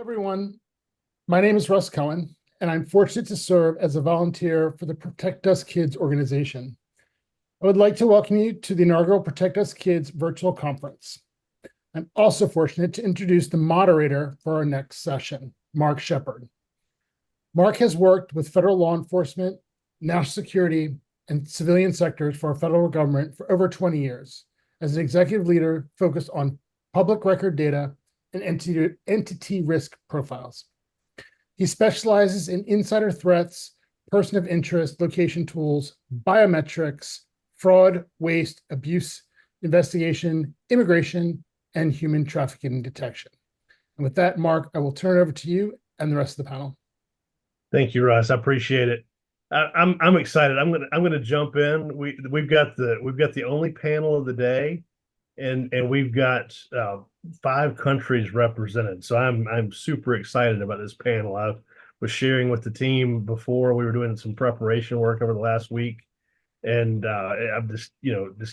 Everyone. My name is Russ Cohen, and I'm fortunate to serve as a volunteer for the Protect Us Kids organization. I would like to welcome you to the inaugural Protect Us Kids virtual conference. I'm also fortunate to introduce the moderator for our next session, Mark Shepard. Mark has worked with federal law enforcement, national security, and civilian sectors for our federal government for over 20 years as an executive leader focused on public record data and entity risk profiles. He specializes in insider threats, person of interest, location tools, biometrics, fraud, waste, abuse, investigation, immigration, and human trafficking detection. And with that, Mark, I will turn it over to you and the rest of the panel. Thank you, Russ. I appreciate it. I'm excited. I'm gonna jump in. We've got the only panel of the day, and we've got 5 countries represented. So I'm super excited about this panel. I was sharing with the team before we were doing some preparation work over the last week, and I'm just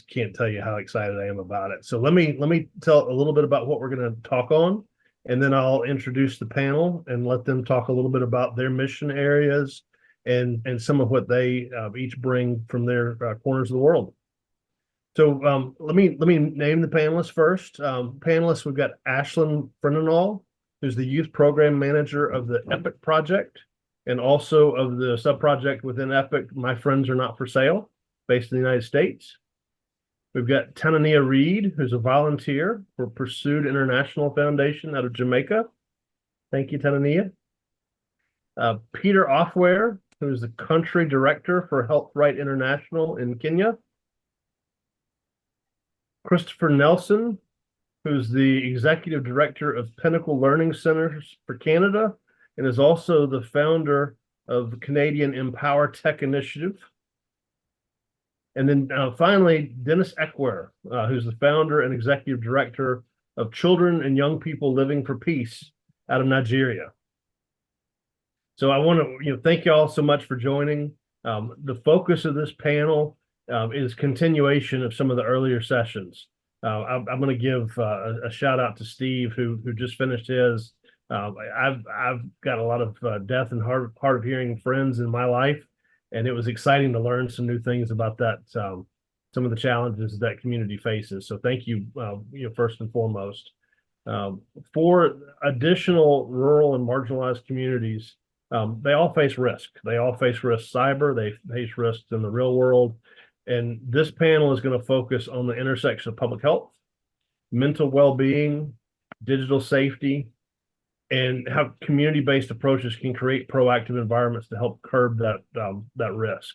can't tell you how excited I am about it. So let me tell a little bit about what we're going to talk on, and then I'll introduce the panel and let them talk a little bit about their mission areas and some of what they each bring from their corners of the world. So let me name the panelists first. Panelists, we've got Ashlyn Frenenal, who's the youth program manager of the EPIC project and also of the sub-project within EPIC, My Friends Are Not for Sale, based in the United States. We've got Tanania Reed, who's a volunteer for Pursued International Foundation out of Jamaica. Thank you, Tanania. Peter Offware, who's the country director for Health Right International in Kenya. Christopher Nelson, who's the executive director of Pinnacle Learning Centers for Canada and is also the founder of the Canadian Empower Tech Initiative. And then finally, Dennis Ekware, who's the founder and executive director of Children and Young People Living for Peace out of Nigeria. So I want to thank you all so much for joining. The focus of this panel is continuation of some of the earlier sessions. I'm going to give a shout out to Steve, who just finished his. I've got a lot of death and hard of hearing friends in my life, and it was exciting to learn some new things about that, some of the challenges that community faces. So thank you, first and foremost. For additional rural and marginalized communities, they all face risk. They all face risk cyber. They face risks in the real world. And this panel is going to focus on the intersection of public health, mental well-being, digital safety, and how community-based approaches can create proactive environments to help curb that risk.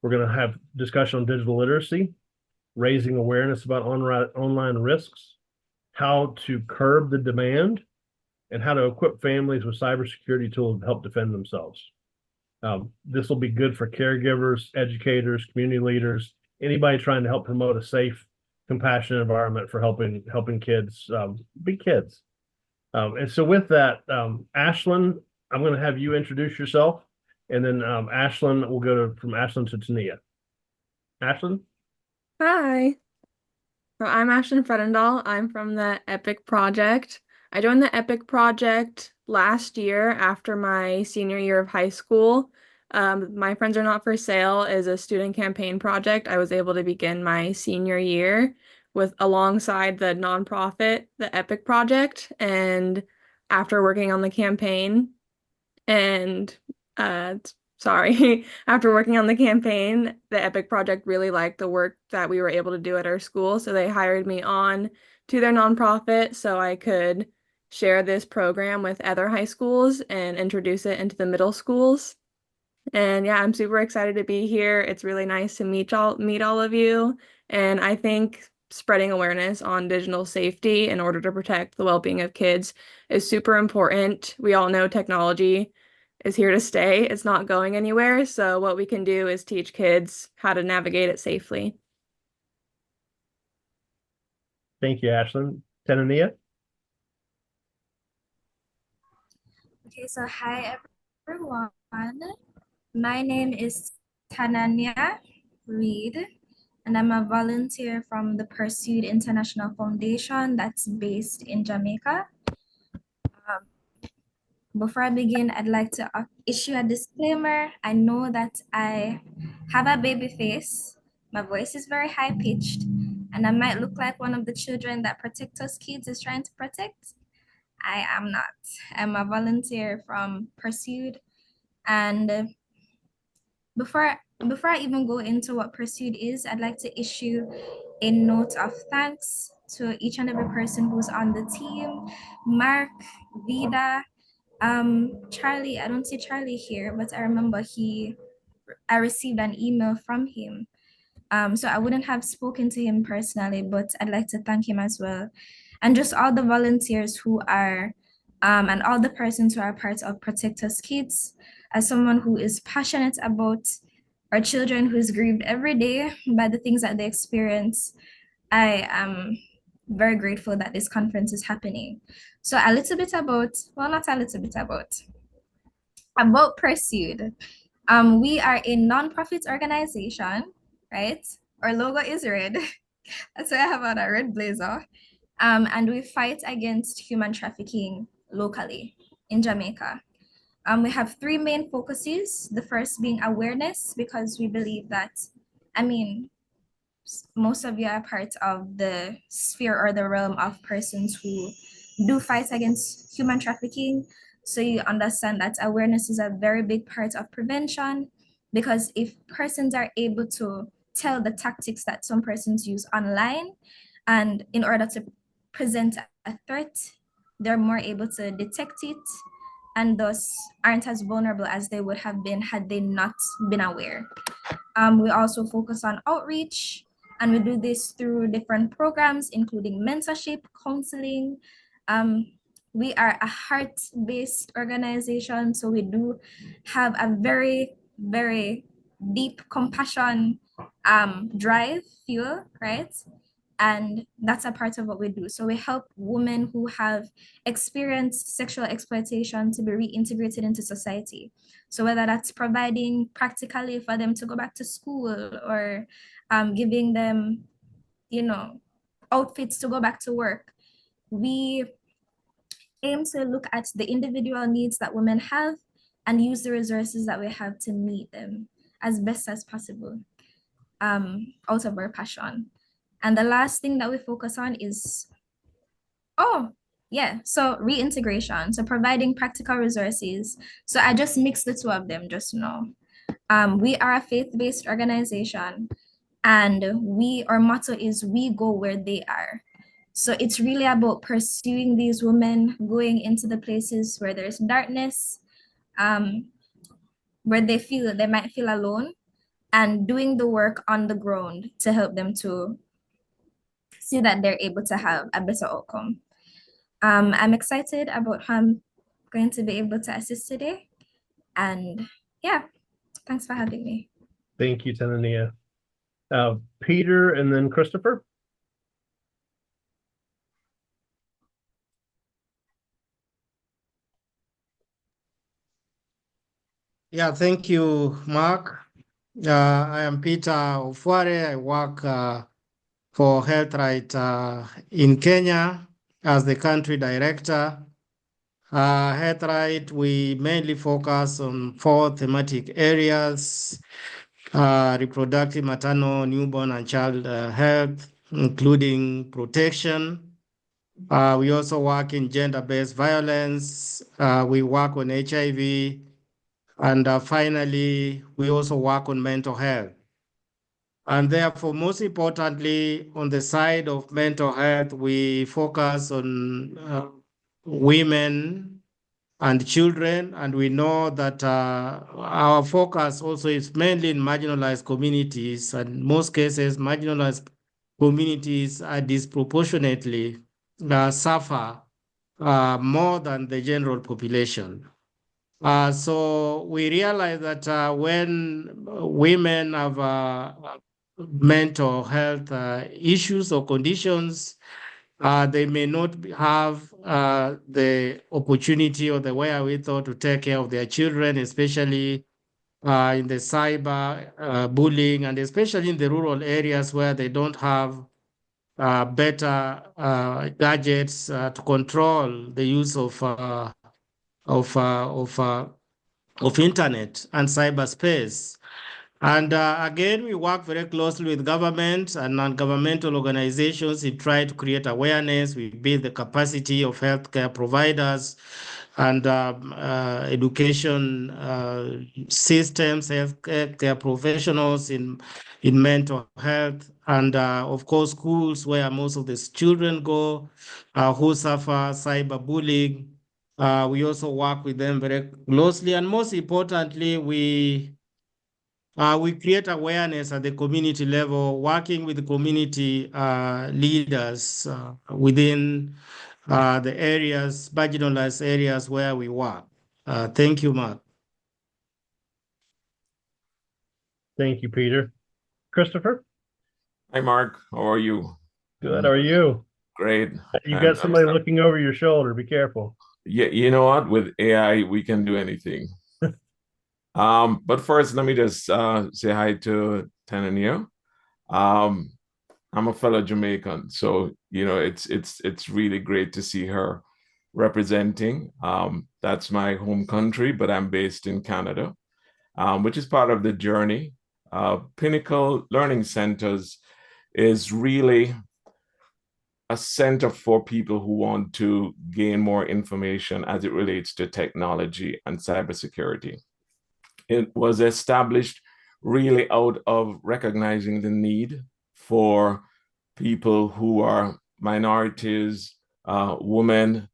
We're going to have discussion on digital literacy, raising awareness about online risks, how to curb the demand, and how to equip families with cybersecurity tools to help defend themselves. This will be good for caregivers, educators, community leaders, anybody trying to help promote a safe, compassionate environment for helping kids be kids. And so with that, Ashlyn, I'm going to have you introduce yourself, and then Ashlyn, we'll go from Ashlyn to Tania. Ashlyn? Hi. So I'm Ashlyn Fredendall. I'm from the EPIC project. I joined the EPIC project last year after my senior year of high school. My Friends Are Not for Sale is a student campaign project. I was able to begin my senior year alongside the nonprofit, the EPIC project. And after working on the campaign and after working on the campaign, the EPIC project really liked the work that we were able to do at our school. So they hired me on to their nonprofit so I could share this program with other high schools and introduce it into the middle schools. And yeah, I'm super excited to be here. It's really nice to meet all of you. And I think spreading awareness on digital safety in order to protect the well-being of kids is super important. We all know technology is here to stay. It's not going anywhere. So what we can do is teach kids how to navigate it safely. Thank you, Ashlyn. Tanania? Okay, so hi everyone. My name is Tanania Reed, and I'm a volunteer from the Pursued International Foundation that's based in Jamaica. Before I begin, I'd like to issue a disclaimer. I know that I have a baby face, my voice is very high pitched, and I might look like one of the children that Protect Us Kids is trying to protect. I am not. I'm a volunteer from Pursued, and before I even go into what Pursued is, I'd like to issue a note of thanks to each and every person who's on the team. Mark, Vida, Charlie, I don't see Charlie here, but I remember I received an email from him. So I wouldn't have spoken to him personally, but I'd like to thank him as well. And just all the volunteers who are, and all the persons who are part of Protect Us Kids. As someone who is passionate about our children who is grieved every day by the things that they experience, I am very grateful that this conference is happening. So a little bit about, well, not a little bit about Pursued. We are a nonprofit organization, right? Our logo is red. That's why I have on a red blazer. And we fight against human trafficking locally in Jamaica. We have three main focuses. The first being awareness, because we believe that, I mean, most of you are part of the sphere or the realm of persons who do fight against human trafficking. So you understand that awareness is a very big part of prevention, because if persons are able to tell the tactics that some persons use online, and in order to present a threat, they're more able to detect it and thus aren't as vulnerable as they would have been had they not been aware. We also focus on outreach, and we do this through different programs, including mentorship, counseling. We are a heart-based organization, so we do have a very, very deep compassion drive, fuel, right? And that's a part of what we do. So we help women who have experienced sexual exploitation to be reintegrated into society. So whether that's providing practically for them to go back to school, or giving them, outfits to go back to work, we aim to look at the individual needs that women have and use the resources that we have to meet them as best as possible, out of our passion. And the last thing that we focus on is, so reintegration. So providing practical resources. So I just mixed the two of them just now. We are a faith-based organization, and our motto is we go where they are. So it's really about pursuing these women, going into the places where there's darkness, where they might feel alone, and doing the work on the ground to help them to see that they're able to have a better outcome. I'm excited about how I'm going to be able to assist today. And yeah, thanks for having me. Thank you, Tanania. Peter and then Christopher. Yeah, thank you, Mark. I am Peter Ofware. I work for Health Right in Kenya as the country director. Health Right, we mainly focus on 4 thematic areas: reproductive, maternal, newborn, and child health, including protection. We also work in gender-based violence. We work on HIV. And finally, we also work on mental health. And therefore, most importantly, on the side of mental health, we focus on women and children. And we know that our focus also is mainly in marginalized communities. And in most cases, marginalized communities are disproportionately suffer more than the general population. So we realize that when women have mental health issues or conditions, they may not have the opportunity or the wherewithal to take care of their children, especially in the cyber bullying, and especially in the rural areas where they don't have better gadgets to control the use of of internet and cyberspace. And again, we work very closely with government and non-governmental organizations in trying to create awareness. We build the capacity of healthcare providers and education systems, healthcare professionals in mental health, and of course, schools where most of these children go who suffer cyberbullying. We also work with them very closely, and most importantly, we create awareness at the community level, working with the community leaders within the areas, marginalized areas where we work. Thank you, Mark. Thank you, Peter. Christopher? Hi, Mark. How are you? Good. How are you? Great. You got somebody looking over your shoulder. Be careful. Yeah, you know what? With AI, we can do anything. But first, let me just say hi to Tanania. I'm a fellow Jamaican, so it's really great to see her representing. That's my home country, but I'm based in Canada, which is part of the journey. Pinnacle Learning Centers is really a center for people who want to gain more information as it relates to technology and cybersecurity. It was established really out of recognizing the need for people who are minorities, women,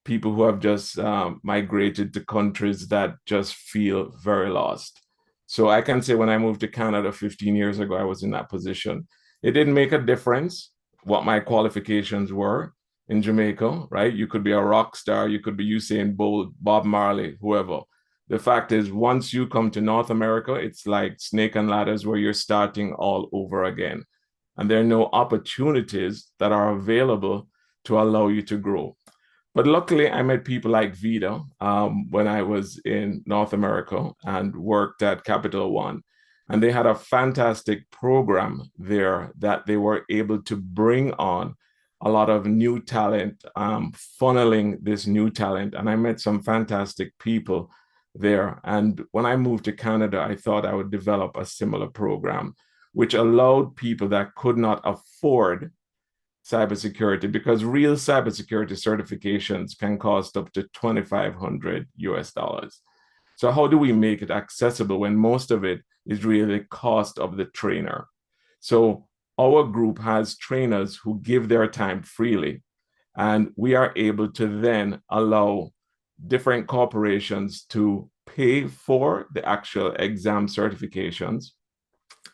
people who have just migrated to countries that just feel very lost. So I can say when I moved to Canada 15 years ago, I was in that position. It didn't make a difference what my qualifications were in Jamaica, right? You could be a rock star, you could be Usain Bolt, Bob Marley, whoever. The fact is, once you come to North America, it's like snake and ladders where you're starting all over again. And there are no opportunities that are available to allow you to grow. But luckily, I met people like Vida when I was in North America and worked at Capital One. And they had a fantastic program there that they were able to bring on a lot of new talent, funneling this new talent. And I met some fantastic people there. And when I moved to Canada, I thought I would develop a similar program, which allowed people that could not afford cybersecurity, because real cybersecurity certifications can cost up to $2,500 US. So how do we make it accessible when most of it is really the cost of the trainer? So our group has trainers who give their time freely, and we are able to then allow different corporations to pay for the actual exam certifications,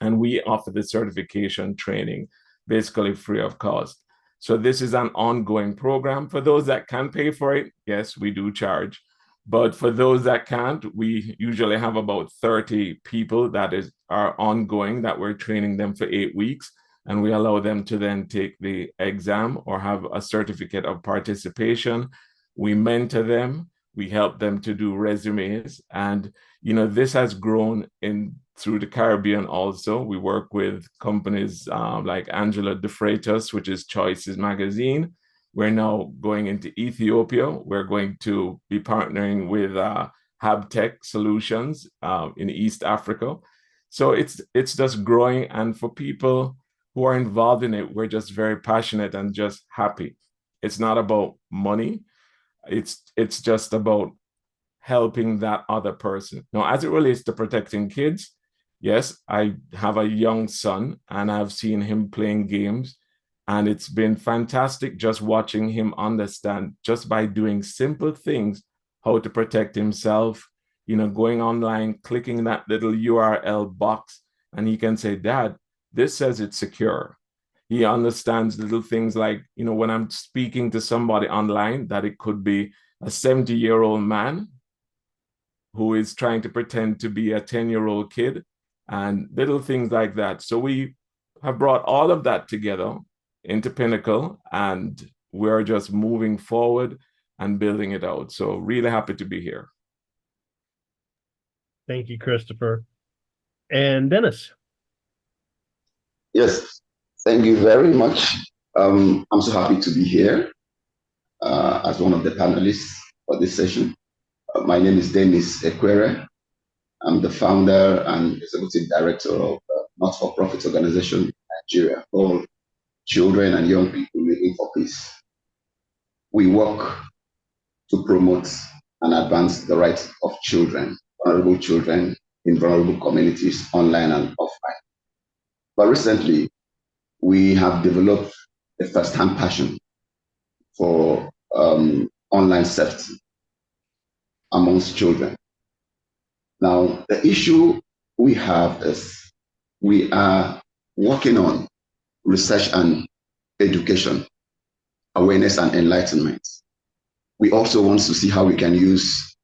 and we offer the certification training basically free of cost. So this is an ongoing program. For those that can pay for it, yes, we do charge. But for those that can't, we usually have about 30 people that are ongoing, that we're training them for 8 weeks. And we allow them to then take the exam or have a certificate of participation. We mentor them. We help them to do resumes. And, this has grown through the Caribbean also. We work with companies like Angela De Freitas, which is Choices Magazine. We're now going into Ethiopia. We're going to be partnering with Habtech Solutions in East Africa. So it's just growing. And for people who are involved in it, we're just very passionate and just happy. It's not about money. It's just about helping that other person. Now, as it relates to protecting kids, yes, I have a young son and I've seen him playing games, and it's been fantastic just watching him understand, just by doing simple things, how to protect himself, going online, clicking that little URL box, and he can say, Dad, this says it's secure. He understands little things like, when I'm speaking to somebody online, that it could be a 70-year-old man who is trying to pretend to be a 10-year-old kid, and little things like that. So we have brought all of that together into Pinnacle, and we're just moving forward and building it out. So really happy to be here. Thank you, Christopher. And Dennis. Yes, thank you very much. I'm so happy to be here as one of the panelists for this session. My name is Dennis Ekwere. I'm the founder and executive director of a not-for-profit organization in Nigeria called Children and Young People Living for Peace. We work to promote and advance the rights of children in vulnerable communities, online and offline. But recently, we have developed a first-hand passion for online safety amongst children. Now, the issue we have is we are working on research and education, awareness and enlightenment. We also want to see how we can use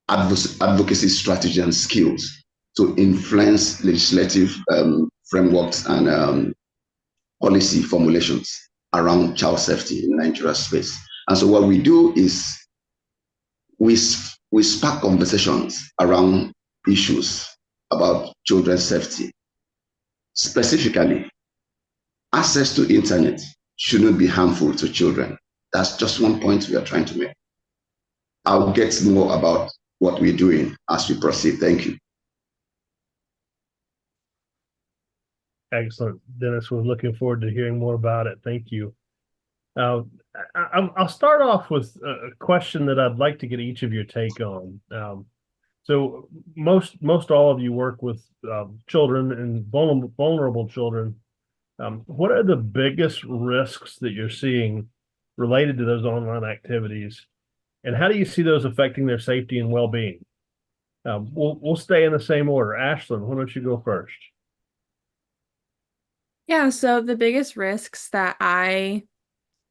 advocacy strategy and skills to influence legislative frameworks and policy formulations around child safety in Nigeria space. And so what we do is we spark conversations around issues about children's safety. Specifically, access to internet shouldn't be harmful to children. That's just one point we are trying to make. I'll get more about what we're doing as we proceed. Thank you. Excellent. Dennis, we're looking forward to hearing more about it. Thank you. I'll start off with a question that I'd like to get each of your take on. So most all of you work with children and vulnerable children. What are the biggest risks that you're seeing related to those online activities, and how do you see those affecting their safety and well-being? We'll stay in the same order. Ashlyn, why don't you go first? Yeah, so the biggest risks that I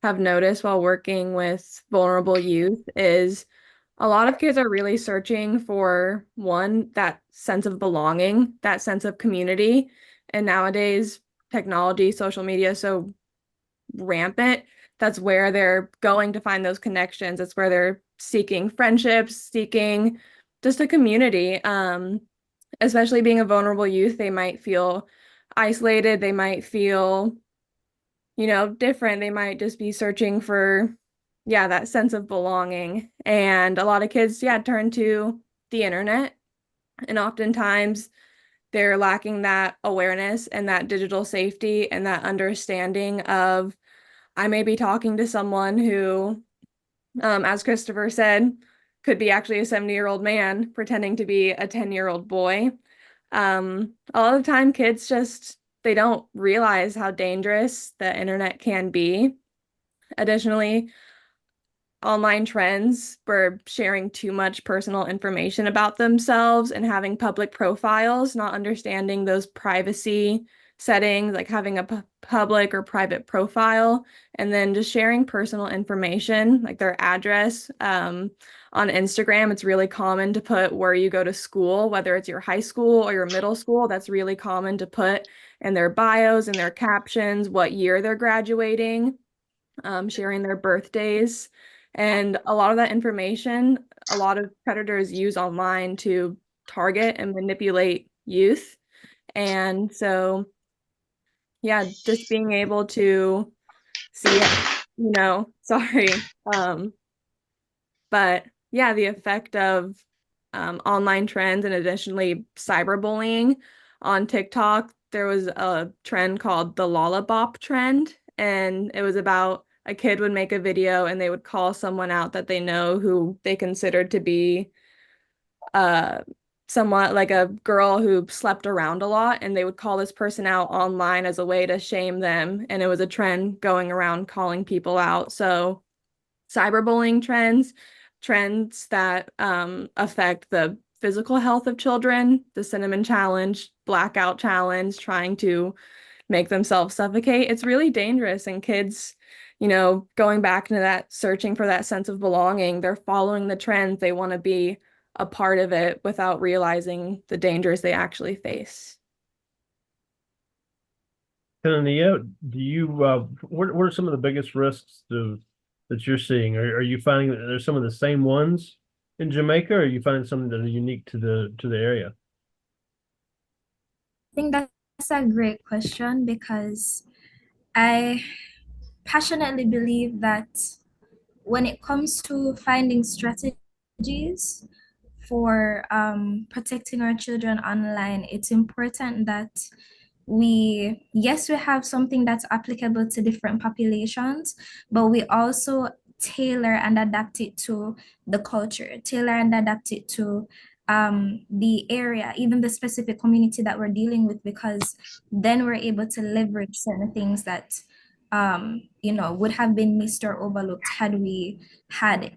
have noticed while working with vulnerable youth is a lot of kids are really searching for one, that sense of belonging, that sense of community. And nowadays, technology, social media is so rampant. That's where they're going to find those connections. It's where they're seeking friendships, seeking just a community. Especially being a vulnerable youth, they might feel isolated. They might feel, different. They might just be searching for, that sense of belonging. And a lot of kids, turn to the internet. And oftentimes they're lacking that awareness and that digital safety and that understanding of, I may be talking to someone who, as Christopher said, could be actually a 70-year-old man pretending to be a 10-year-old boy. A lot of the time kids they don't realize how dangerous the internet can be. Additionally, online trends were sharing too much personal information about themselves and having public profiles, not understanding those privacy settings, like having a public or private profile, and then just sharing personal information, like their address. On Instagram, it's really common to put where you go to school, whether it's your high school or your middle school. That's really common to put in their bios and their captions, what year they're graduating, sharing their birthdays. And a lot of that information, a lot of predators use online to target and manipulate youth. And so, just being able to see, sorry. But the effect of online trends and additionally cyberbullying on TikTok. There was a trend called the Lollabop trend, and it was about a kid would make a video and they would call someone out that they know who they considered to be somewhat like a girl who slept around a lot, and they would call this person out online as a way to shame them. And it was a trend going around calling people out. So cyberbullying trends that affect the physical health of children, the cinnamon challenge, blackout challenge, trying to make themselves suffocate. It's really dangerous. And kids, going back into that, searching for that sense of belonging, they're following the trends. They want to be a part of it without realizing the dangers they actually face. Tanania, do you what are some of the biggest risks that you're seeing? Are you finding that there's some of the same ones in Jamaica, or are you finding something that are unique to the area? I think that's a great question, because I passionately believe that when it comes to finding strategies for protecting our children online, it's important that yes, we have something that's applicable to different populations, but we also tailor and adapt it to the culture, tailor and adapt it to the area, even the specific community that we're dealing with, because then we're able to leverage certain things that would have been missed or overlooked had we had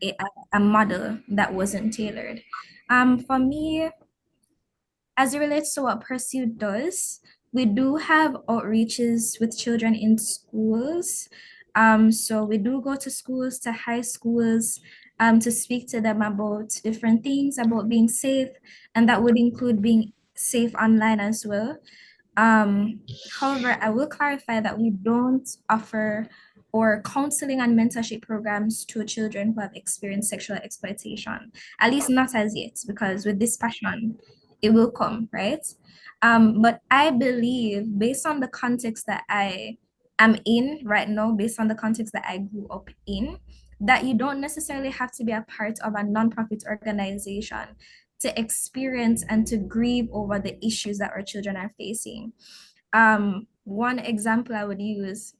a model that wasn't tailored. For me, as it relates to what Pursuit does, we do have outreaches with children in schools. So we do go to schools, to high schools, to speak to them about different things, about being safe, and that would include being safe online as well. However, I will clarify that we don't offer or counseling and mentorship programs to children who have experienced sexual exploitation, at least not as yet, because with this passion, it will come, right? But I believe, based on the context that I am in right now, based on the context that I grew up in, that you don't necessarily have to be a part of a nonprofit organization to experience and to grieve over the issues that our children are facing. One example I would use,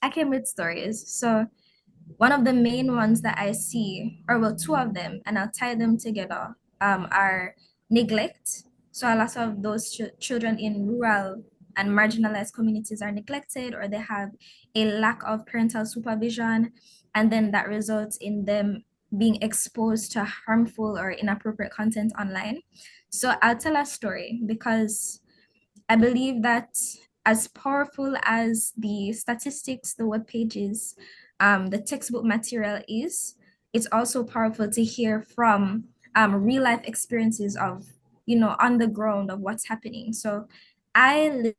I came with stories. So one of the main ones that I see, or well, two of them, and I'll tie them together, are neglect. So a lot of those children in rural and marginalized communities are neglected, or they have a lack of parental supervision, and then that results in them being exposed to harmful or inappropriate content online. So I'll tell a story because I believe that as powerful as the statistics, the web pages, the textbook material is, it's also powerful to hear from real life experiences of, on the ground of what's happening. So I'm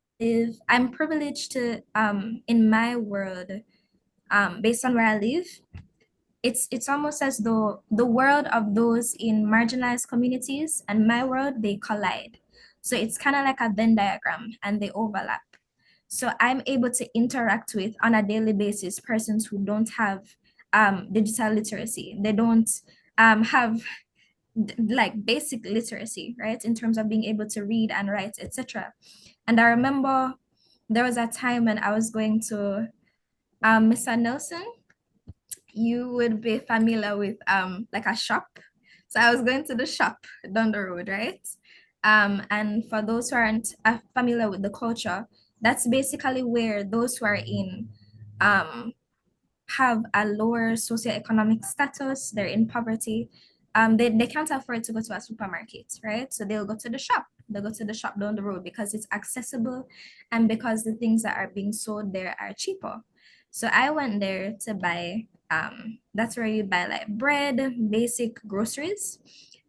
privileged to, in my world, based on where I live, it's almost as though the world of those in marginalized communities and my world, they collide. So it's kind of like a Venn diagram and they overlap. So I'm able to interact with on a daily basis persons who don't have digital literacy. They don't have like basic literacy, right? In terms of being able to read and write, etc. And I remember there was a time when I was going to Mr. Nelson, you would be familiar with like a shop. So I was going to the shop down the road, right? And for those who aren't familiar with the culture, that's basically where those who are in have a lower socioeconomic status, they're in poverty, they can't afford to go to a supermarket, right? So they'll go to the shop. They'll go to the shop down the road because it's accessible and because the things that are being sold there are cheaper. So I went there to buy, that's where you buy like bread, basic groceries.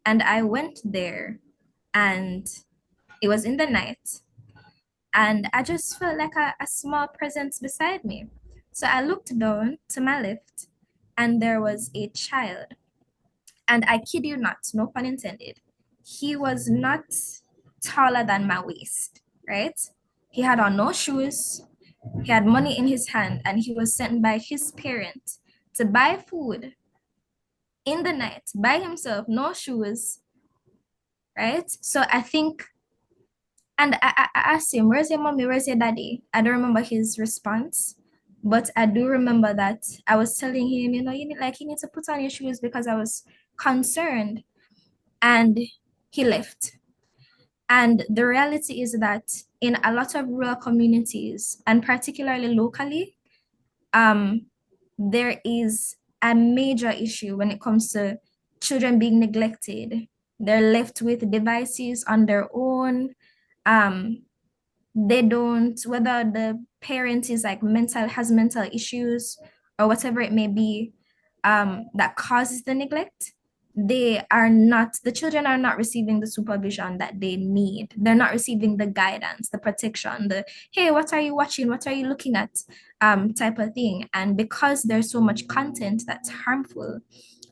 And I went there and it was in the night and I just felt like a small presence beside me. So I looked down to my left and there was a child. And I kid you not, no pun intended, he was not taller than my waist, right? He had on no shoes, he had money in his hand, and he was sent by his parent to buy food in the night by himself, no shoes, right? So I think, and I asked him, where's your mommy? Where's your daddy? I don't remember his response, but I do remember that I was telling him, you need to put on your shoes because I was concerned. And he left. And the reality is that in a lot of rural communities, and particularly locally, there is a major issue when it comes to children being neglected. They're left with devices on their own. They don't, whether the parent is like has mental issues or whatever it may be, that causes the neglect, the children are not receiving the supervision that they need. They're not receiving the guidance, the protection, the, hey, what are you watching? What are you looking at? Type of thing. And because there's so much content that's harmful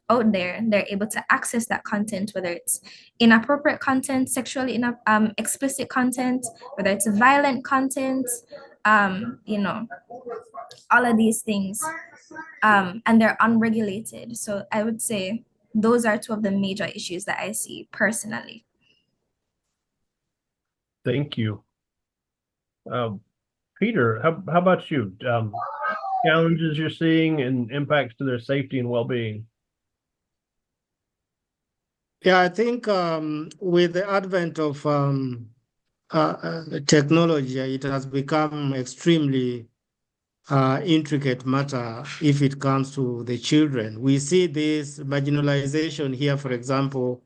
out there, they're able to access that content, whether it's inappropriate content, sexually explicit content, whether it's violent content, all of these things, and they're unregulated. So I would say those are two of the major issues that I see personally. Thank you. Peter, how about you? Challenges you're seeing and impacts to their safety and well-being? Yeah, I think with the advent of technology, it has become extremely intricate matter if it comes to the children. We see this marginalization here, for example.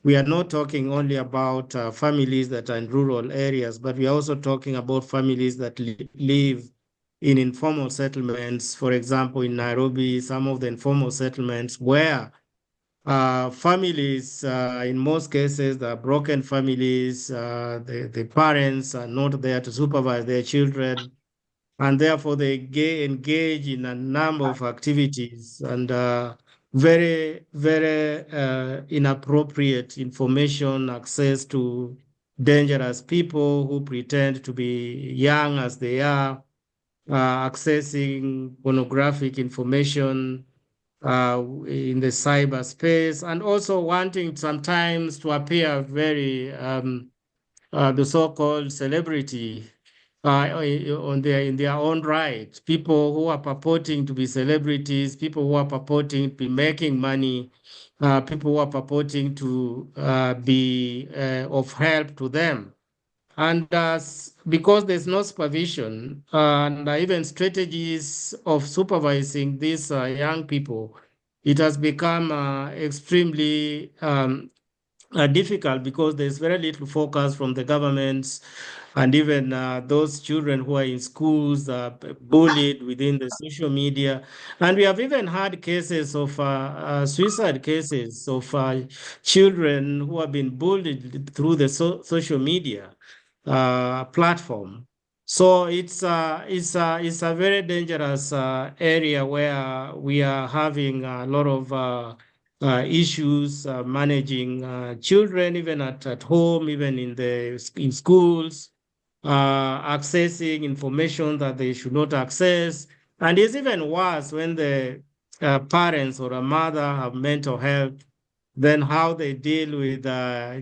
We are not talking only about families that are in rural areas, but we are also talking about families that live in informal settlements. For example, in Nairobi, some of the informal settlements where families, in most cases, the broken families, the parents are not there to supervise their children, and therefore they engage in a number of activities and very, very inappropriate information, access to dangerous people who pretend to be young as they are, accessing pornographic information in the cyberspace, and also wanting sometimes to appear very the so-called celebrity in their own right. People who are purporting to be celebrities, people who are purporting to be making money, people who are purporting to be of help to them. And because there's no supervision and even strategies of supervising these young people, it has become extremely difficult because there's very little focus from the governments and even those children who are in schools bullied within the social media. And we have even had cases of suicide cases of children who have been bullied through the social media platform. So it's a very dangerous area where we are having a lot of issues managing children, even at home, even in schools, accessing information that they should not access. And it's even worse when the parents or a mother have mental health, then how they deal with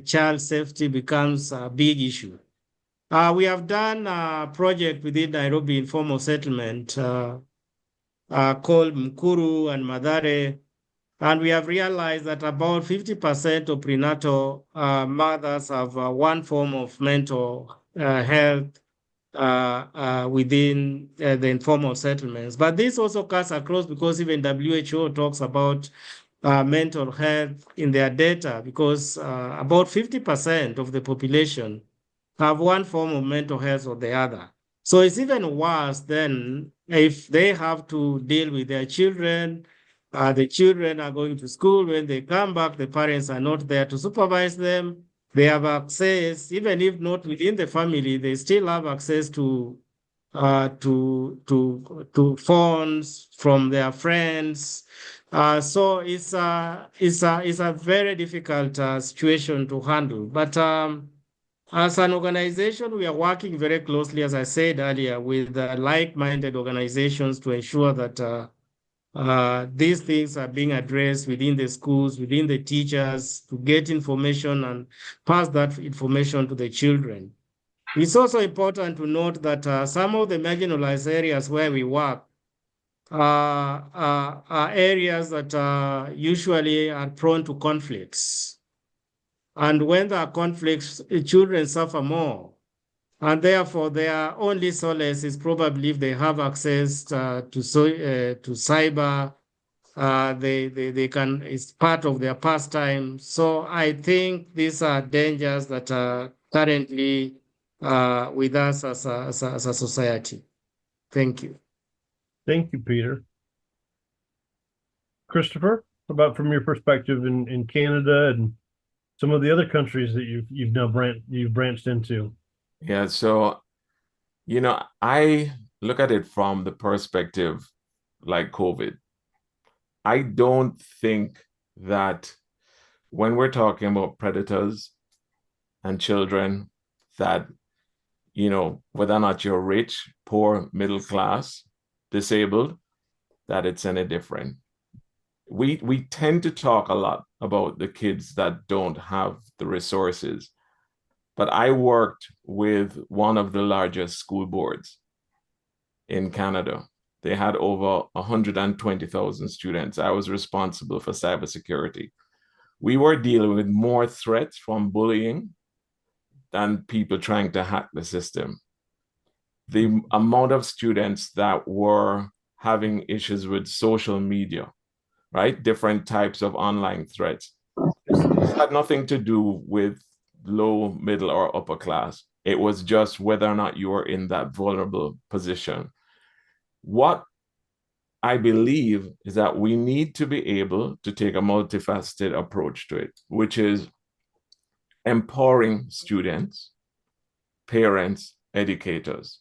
child safety becomes a big issue. We have done a project within Nairobi informal settlement called Mkuru and Madare, and we have realized that about 50% of prenatal mothers have one form of mental health within the informal settlements. But this also cuts across because even WHO talks about mental health in their data, because about 50% of the population have one form of mental health or the other. So it's even worse than if they have to deal with their children. The children are going to school. When they come back, the parents are not there to supervise them. They have access, even if not within the family, they still have access to phones from their friends. So it's a very difficult situation to handle. But as an organization, we are working very closely, as I said earlier, with like-minded organizations to ensure that these things are being addressed within the schools, within the teachers, to get information and pass that information to the children. It's also important to note that some of the marginalized areas where we work are areas that usually are prone to conflicts. And when there are conflicts, children suffer more. And therefore, their only solace is probably if they have access to cyber, they can, it's part of their pastime. So I think these are dangers that are currently with us as a society. Thank you. Thank you, Peter. Christopher, how about from your perspective in Canada and some of the other countries that you've now branched into? Yeah, so I look at it from the perspective like COVID. I don't think that when we're talking about predators and children, that whether or not you're rich, poor, middle class, disabled, that it's any different. we tend to talk a lot about the kids that don't have the resources, but I worked with one of the largest school boards in Canada. They had over 120,000 students. I was responsible for cybersecurity. We were dealing with more threats from bullying than people trying to hack the system. The amount of students that were having issues with social media, right? Different types of online threats. This had nothing to do with low, middle, or upper class. It was just whether or not you were in that vulnerable position. What I believe is that we need to be able to take a multifaceted approach to it, which is empowering students, parents, educators.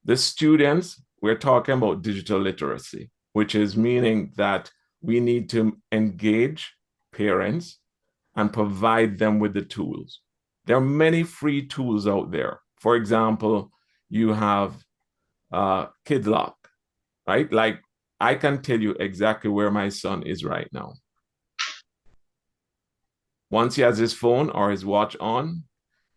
The students, we're talking about digital literacy, which is meaning that we need to engage parents and provide them with the tools. There are many free tools out there. For example, you have KidLock, right? Like I can tell you exactly where my son is right now. Once he has his phone or his watch on,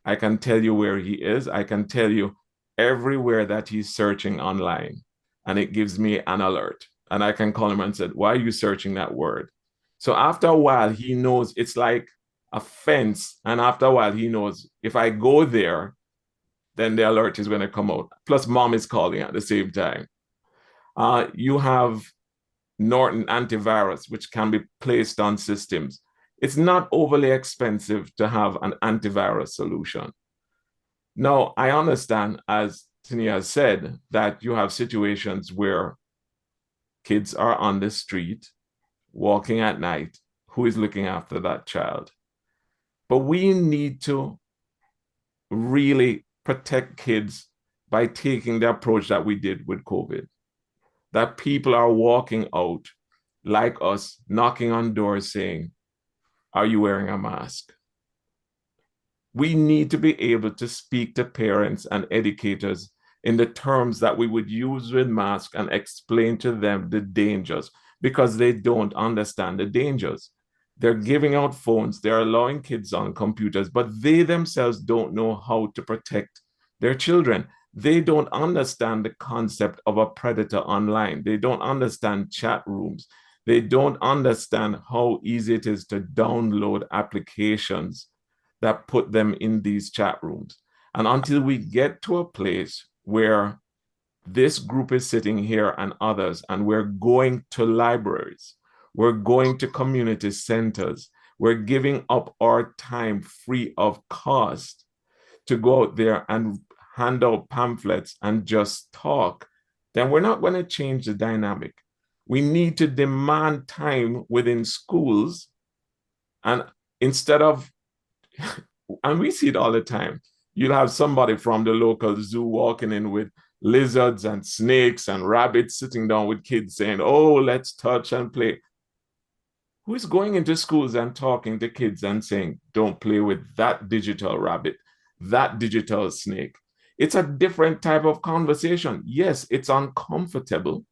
I can tell you where he is. I can tell you everywhere that he's searching online, and it gives me an alert. And I can call him and say, why are you searching that word? So after a while, he knows it's like a fence. And after a while, he knows if I go there, then the alert is going to come out. Plus, mom is calling at the same time. You have Norton antivirus, which can be placed on systems. It's not overly expensive to have an antivirus solution. Now, I understand, as Tania said, that you have situations where kids are on the street, walking at night. Who is looking after that child? But we need to really protect kids by taking the approach that we did with COVID. That people are walking out like us, knocking on doors saying, are you wearing a mask? We need to be able to speak to parents and educators in the terms that we would use with masks and explain to them the dangers, because they don't understand the dangers. They're giving out phones, they're allowing kids on computers, but they themselves don't know how to protect their children. They don't understand the concept of a predator online. They don't understand chat rooms. They don't understand how easy it is to download applications that put them in these chat rooms. And until we get to a place where this group is sitting here and others, and we're going to libraries, we're going to community centers, we're giving up our time free of cost to go out there and hand out pamphlets and just talk, then we're not going to change the dynamic. We need to demand time within schools, and instead of, and we see it all the time, you'll have somebody from the local zoo walking in with lizards and snakes and rabbits, sitting down with kids saying, oh, let's touch and play. Who is going into schools and talking to kids and saying, don't play with that digital rabbit, that digital snake? It's a different type of conversation. Yes, it's uncomfortable,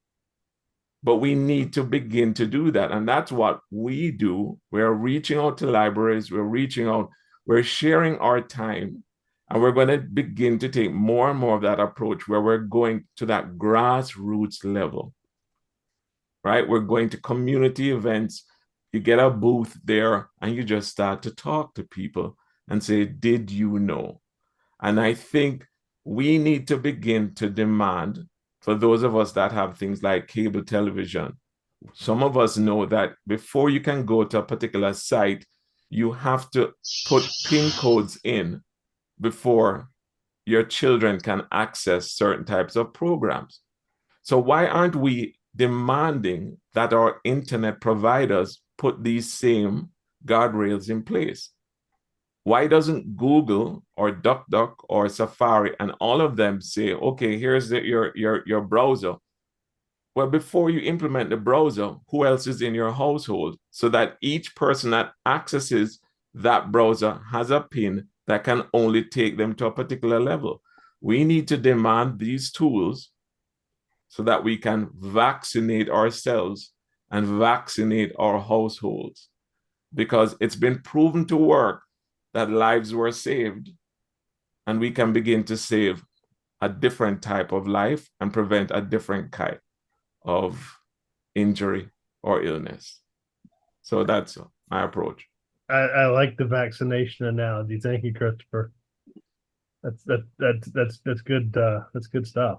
but we need to begin to do that. And that's what we do. We're reaching out to libraries, we're sharing our time, and we're going to begin to take more and more of that approach where we're going to that grassroots level, right? We're going to community events. You get a booth there and you just start to talk to people and say, did you know? And I think we need to begin to demand, for those of us that have things like cable television, some of us know that before you can go to a particular site, you have to put PIN codes in before your children can access certain types of programs. So why aren't we demanding that our internet providers put these same guardrails in place? Why doesn't Google or DuckDuck or Safari and all of them say, okay, here's your browser? Well, before you implement the browser, who else is in your household, so that each person that accesses that browser has a PIN that can only take them to a particular level? We need to demand these tools so that we can vaccinate ourselves and vaccinate our households, because it's been proven to work that lives were saved, and we can begin to save a different type of life and prevent a different kind of injury or illness. So that's my approach. I like the vaccination analogy. Thank you, Christopher. That's good. That's good stuff.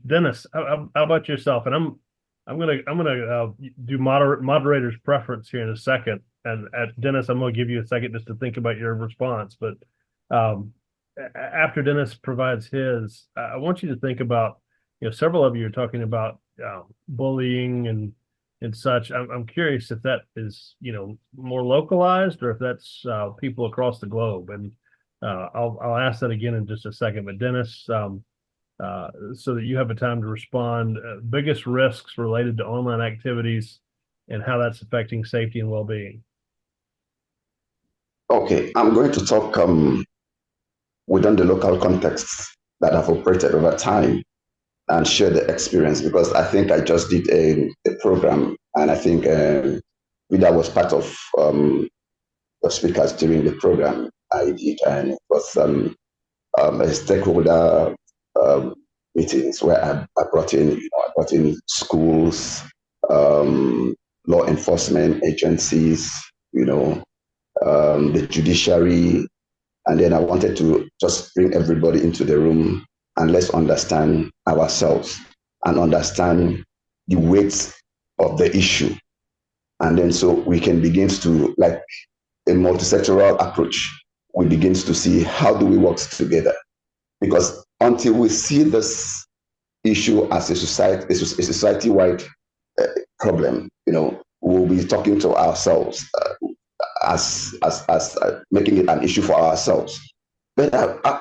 Dennis, how about yourself? And I'm gonna do moderator's preference here in a second. And at Dennis, I'm gonna give you a second just to think about your response. But after Dennis provides his, I want you to think about, several of you are talking about bullying and such. I'm curious if that is, more localized, or if that's people across the globe. And I'll ask that again in just a second. But Dennis, so that you have a time to respond, biggest risks related to online activities and how that's affecting safety and well-being. Okay, I'm going to talk within the local contexts that have operated over time and share the experience, because I think I just did a program, and I think Vida was part of the speakers during the program I did, and it was a stakeholder meetings where I brought in schools, law enforcement agencies, the judiciary, and then I wanted to just bring everybody into the room and let's understand ourselves and understand the weight of the issue. And then so we can begin to, like a multisectoral approach, we begin to see how do we work together. Because until we see this issue as a society-wide problem, we'll be talking to ourselves as making it an issue for ourselves. But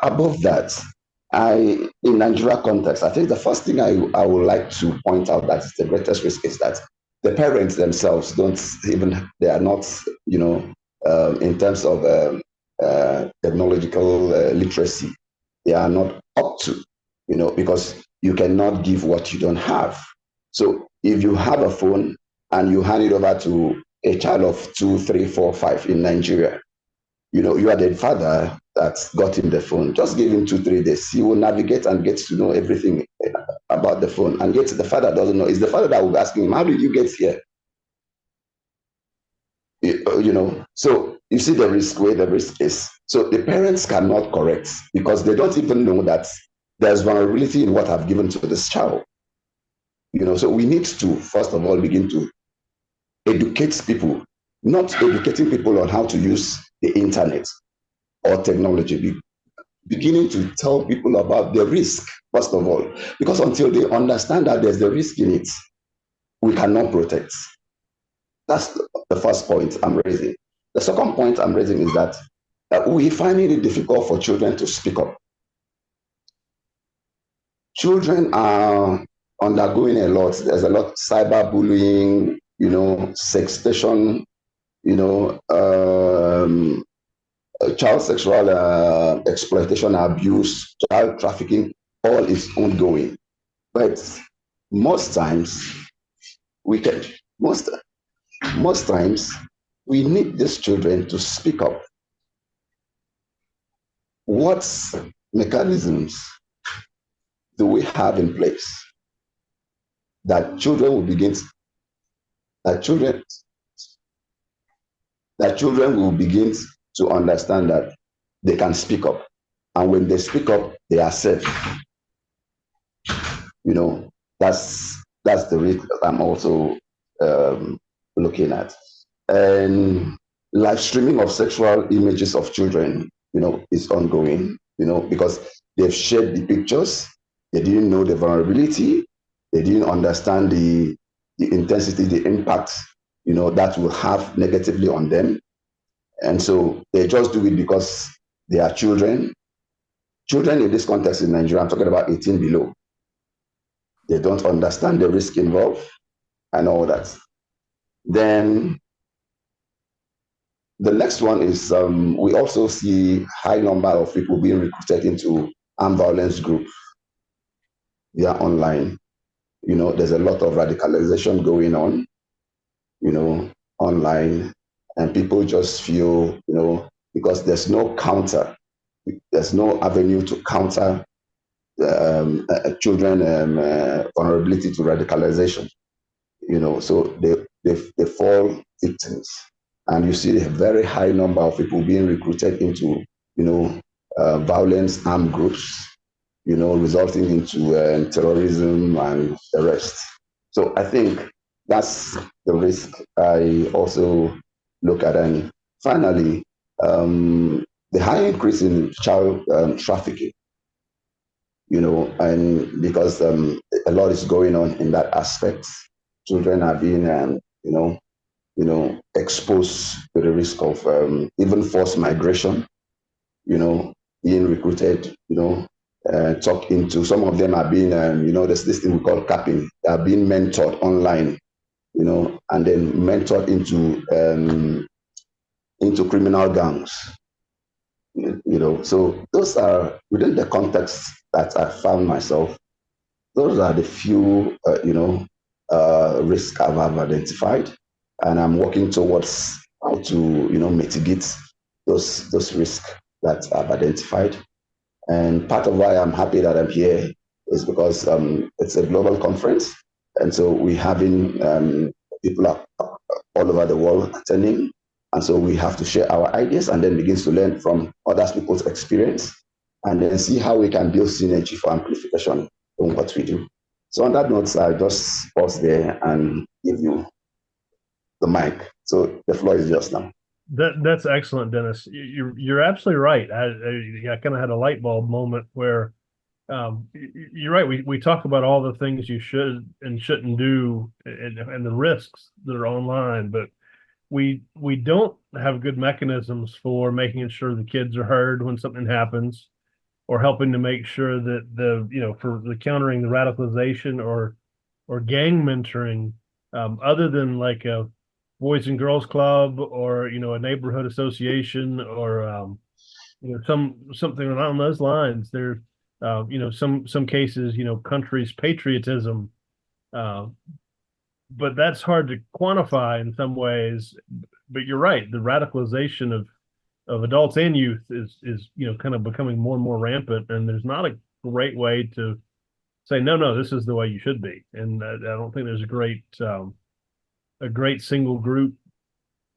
above that, in Nigeria context, I think the first thing I would like to point out that is the greatest risk is that the parents themselves they are not, in terms of technological literacy, they are not up to, because you cannot give what you don't have. So if you have a phone and you hand it over to a child of 2, 3, 4, 5 in Nigeria, you are the father that got him the phone. Just give him 2, 3 days. He will navigate and get to know everything about the phone. And yet the father doesn't know. It's the father that will be asking him, how did you get here? So you see the risk, where the risk is. So the parents cannot correct because they don't even know that there's vulnerability in what I've given to this child. So we need to, first of all, begin to educate people, not educating people on how to use the internet or technology, beginning to tell people about the risk, first of all, because until they understand that there's the risk in it, we cannot protect. That's the first point I'm raising. The second point I'm raising is that we find it difficult for children to speak up. Children are undergoing a lot. There's a lot of cyberbullying, sextortion, child sexual exploitation, abuse, child trafficking, all is ongoing. But most times we need these children to speak up. What mechanisms do we have in place that children will begin to understand that they can speak up, and when they speak up, they are safe. That's the risk that I'm also looking at. And live streaming of sexual images of children, is ongoing, because they've shared the pictures, they didn't know the vulnerability, they didn't understand the intensity, the impact, that will have negatively on them. And so they just do it because they are children. Children in this context in Nigeria, I'm talking about 18 below. They don't understand the risk involved and all that. Then the next one is we also see high number of people being recruited into armed violence groups via online. There's a lot of radicalization going on. online, and people just feel, because there's no avenue to counter children vulnerability to radicalization. So they fall victims, and you see a very high number of people being recruited into violence armed groups, resulting into terrorism and the rest. So I think that's the risk I also look at. And finally, the high increase in child trafficking, and because a lot is going on in that aspect, children are being, exposed to the risk of even forced migration, being recruited, talk into, some of them are being, there's this thing we call capping, they are being mentored online, and then mentored into criminal gangs. So those are within the context that I found myself. Those are the few, risks I've identified, and I'm working towards how to, mitigate those risks that I've identified. And part of why I'm happy that I'm here is because it's a global conference, and so we're having people all over the world attending, and so we have to share our ideas and then begin to learn from other people's experience, and then see how we can build synergy for amplification in what we do. So on that note, I just pause there and give you the mic. So the floor is yours now. That's excellent, Dennis. You're absolutely right. I kind of had a light bulb moment where you're right. We talk about all the things you should and shouldn't do, and the risks that are online, but we don't have good mechanisms for making sure the kids are heard when something happens, or helping to make sure that for the countering the radicalization or gang mentoring, other than like a Boys and Girls Club or a neighborhood association or something along those lines. There, some cases, countries patriotism, but that's hard to quantify in some ways. But you're right, the radicalization of adults and youth is kind of becoming more and more rampant, and there's not a great way to say no, this is the way you should be. And I don't think there's a great single group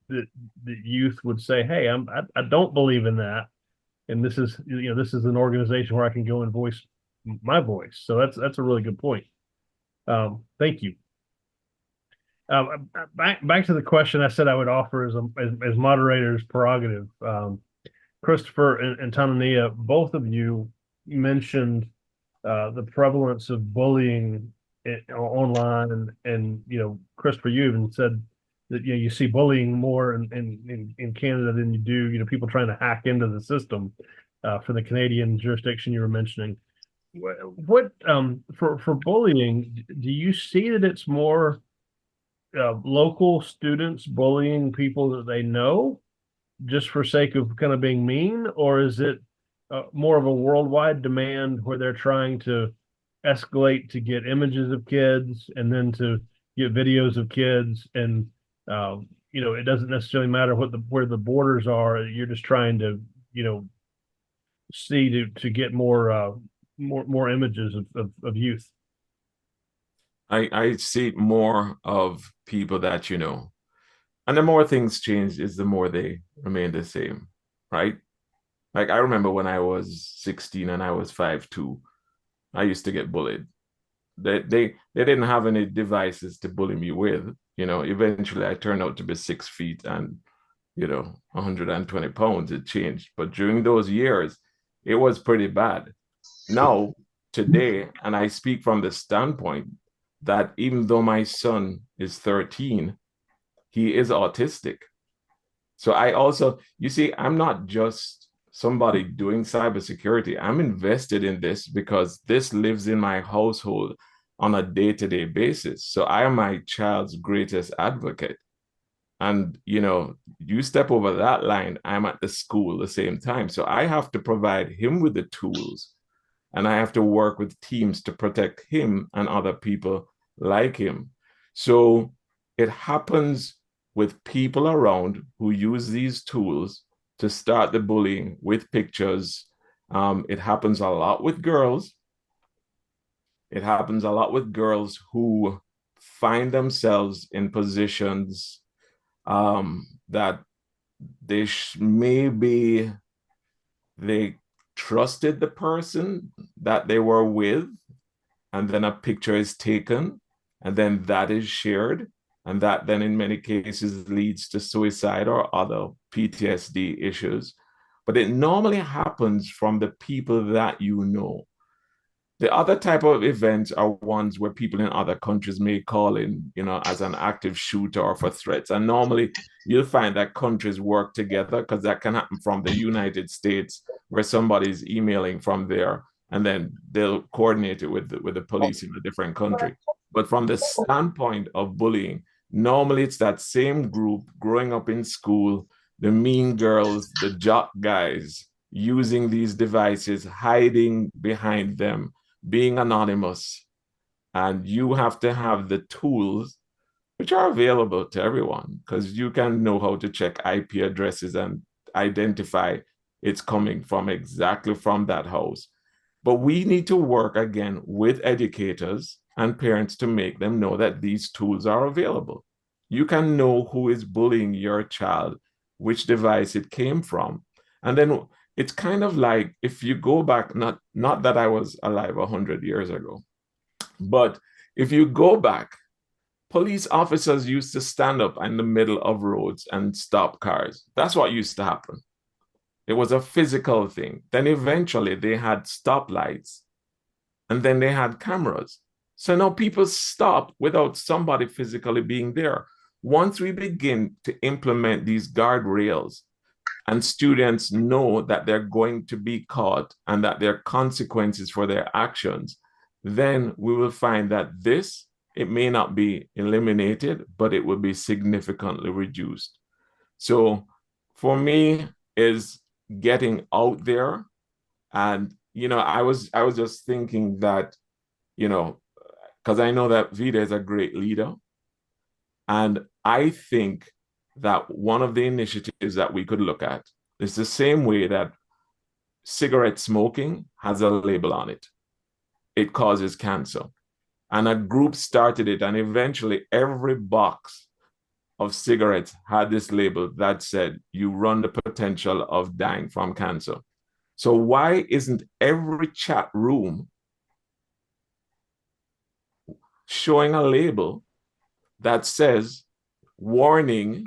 that the youth would say, hey, I don't believe in that, and this is an organization where I can go and voice my voice. So that's a really good point. Thank you. Back to the question I said I would offer as moderator's prerogative. Christopher and Tanania, both of you mentioned the prevalence of bullying online, and Christopher, you even said that you see bullying more in Canada than you do people trying to hack into the system for the Canadian jurisdiction you were mentioning. What for bullying, do you see that it's more local students bullying people that they know just for sake of kind of being mean, or is it more of a worldwide demand where they're trying to escalate to get images of kids and then to get videos of kids, and it doesn't necessarily matter where the borders are. You're just trying to see to get more images of youth. I see more of people that and the more things change is the more they remain the same, right? Like I remember when I was 16 and I was 5'2", I used to get bullied. They didn't have any devices to bully me with. Eventually I turned out to be 6 feet and 120 pounds. It changed, but during those years, it was pretty bad. Now, today, and I speak from the standpoint that even though my son is 13, he is autistic. So I also, I'm not just somebody doing cybersecurity. I'm invested in this because this lives in my household on a day-to-day basis. So I am my child's greatest advocate. And, you step over that line, I'm at the school the same time. So I have to provide him with the tools, and I have to work with teams to protect him and other people like him. So it happens with people around who use these tools to start the bullying with pictures. It happens a lot with girls. It happens a lot with girls who find themselves in positions that maybe they trusted the person that they were with, and then a picture is taken, and then that is shared, and that then in many cases leads to suicide or other PTSD issues. But it normally happens from the people that you know. The other type of events are ones where people in other countries may call in, as an active shooter or for threats. And normally you'll find that countries work together, because that can happen from the United States, where somebody's emailing from there, and then they'll coordinate it with the police in a different country. But from the standpoint of bullying, normally it's that same group growing up in school, the mean girls, the jock guys, using these devices, hiding behind them, being anonymous. And you have to have the tools, which are available to everyone, because you can know how to check IP addresses and identify it's coming from exactly from that house. But we need to work again with educators and parents to make them know that these tools are available. You can know who is bullying your child, which device it came from. And then it's kind of like, if you go back, not that I was alive 100 years ago, but if you go back, police officers used to stand up in the middle of roads and stop cars. That's what used to happen. It was a physical thing. Then eventually they had stoplights, and then they had cameras. So now people stop without somebody physically being there. Once we begin to implement these guardrails, and students know that they're going to be caught and that there are consequences for their actions, then we will find that it may not be eliminated, but it will be significantly reduced. So for me, is getting out there. And I was just thinking that, because I know that Vida is a great leader, and I think that one of the initiatives that we could look at is the same way that cigarette smoking has a label on it. It causes cancer. And a group started it, and eventually every box of cigarettes had this label that said, you run the potential of dying from cancer. So why isn't every chat room showing a label that says, warning,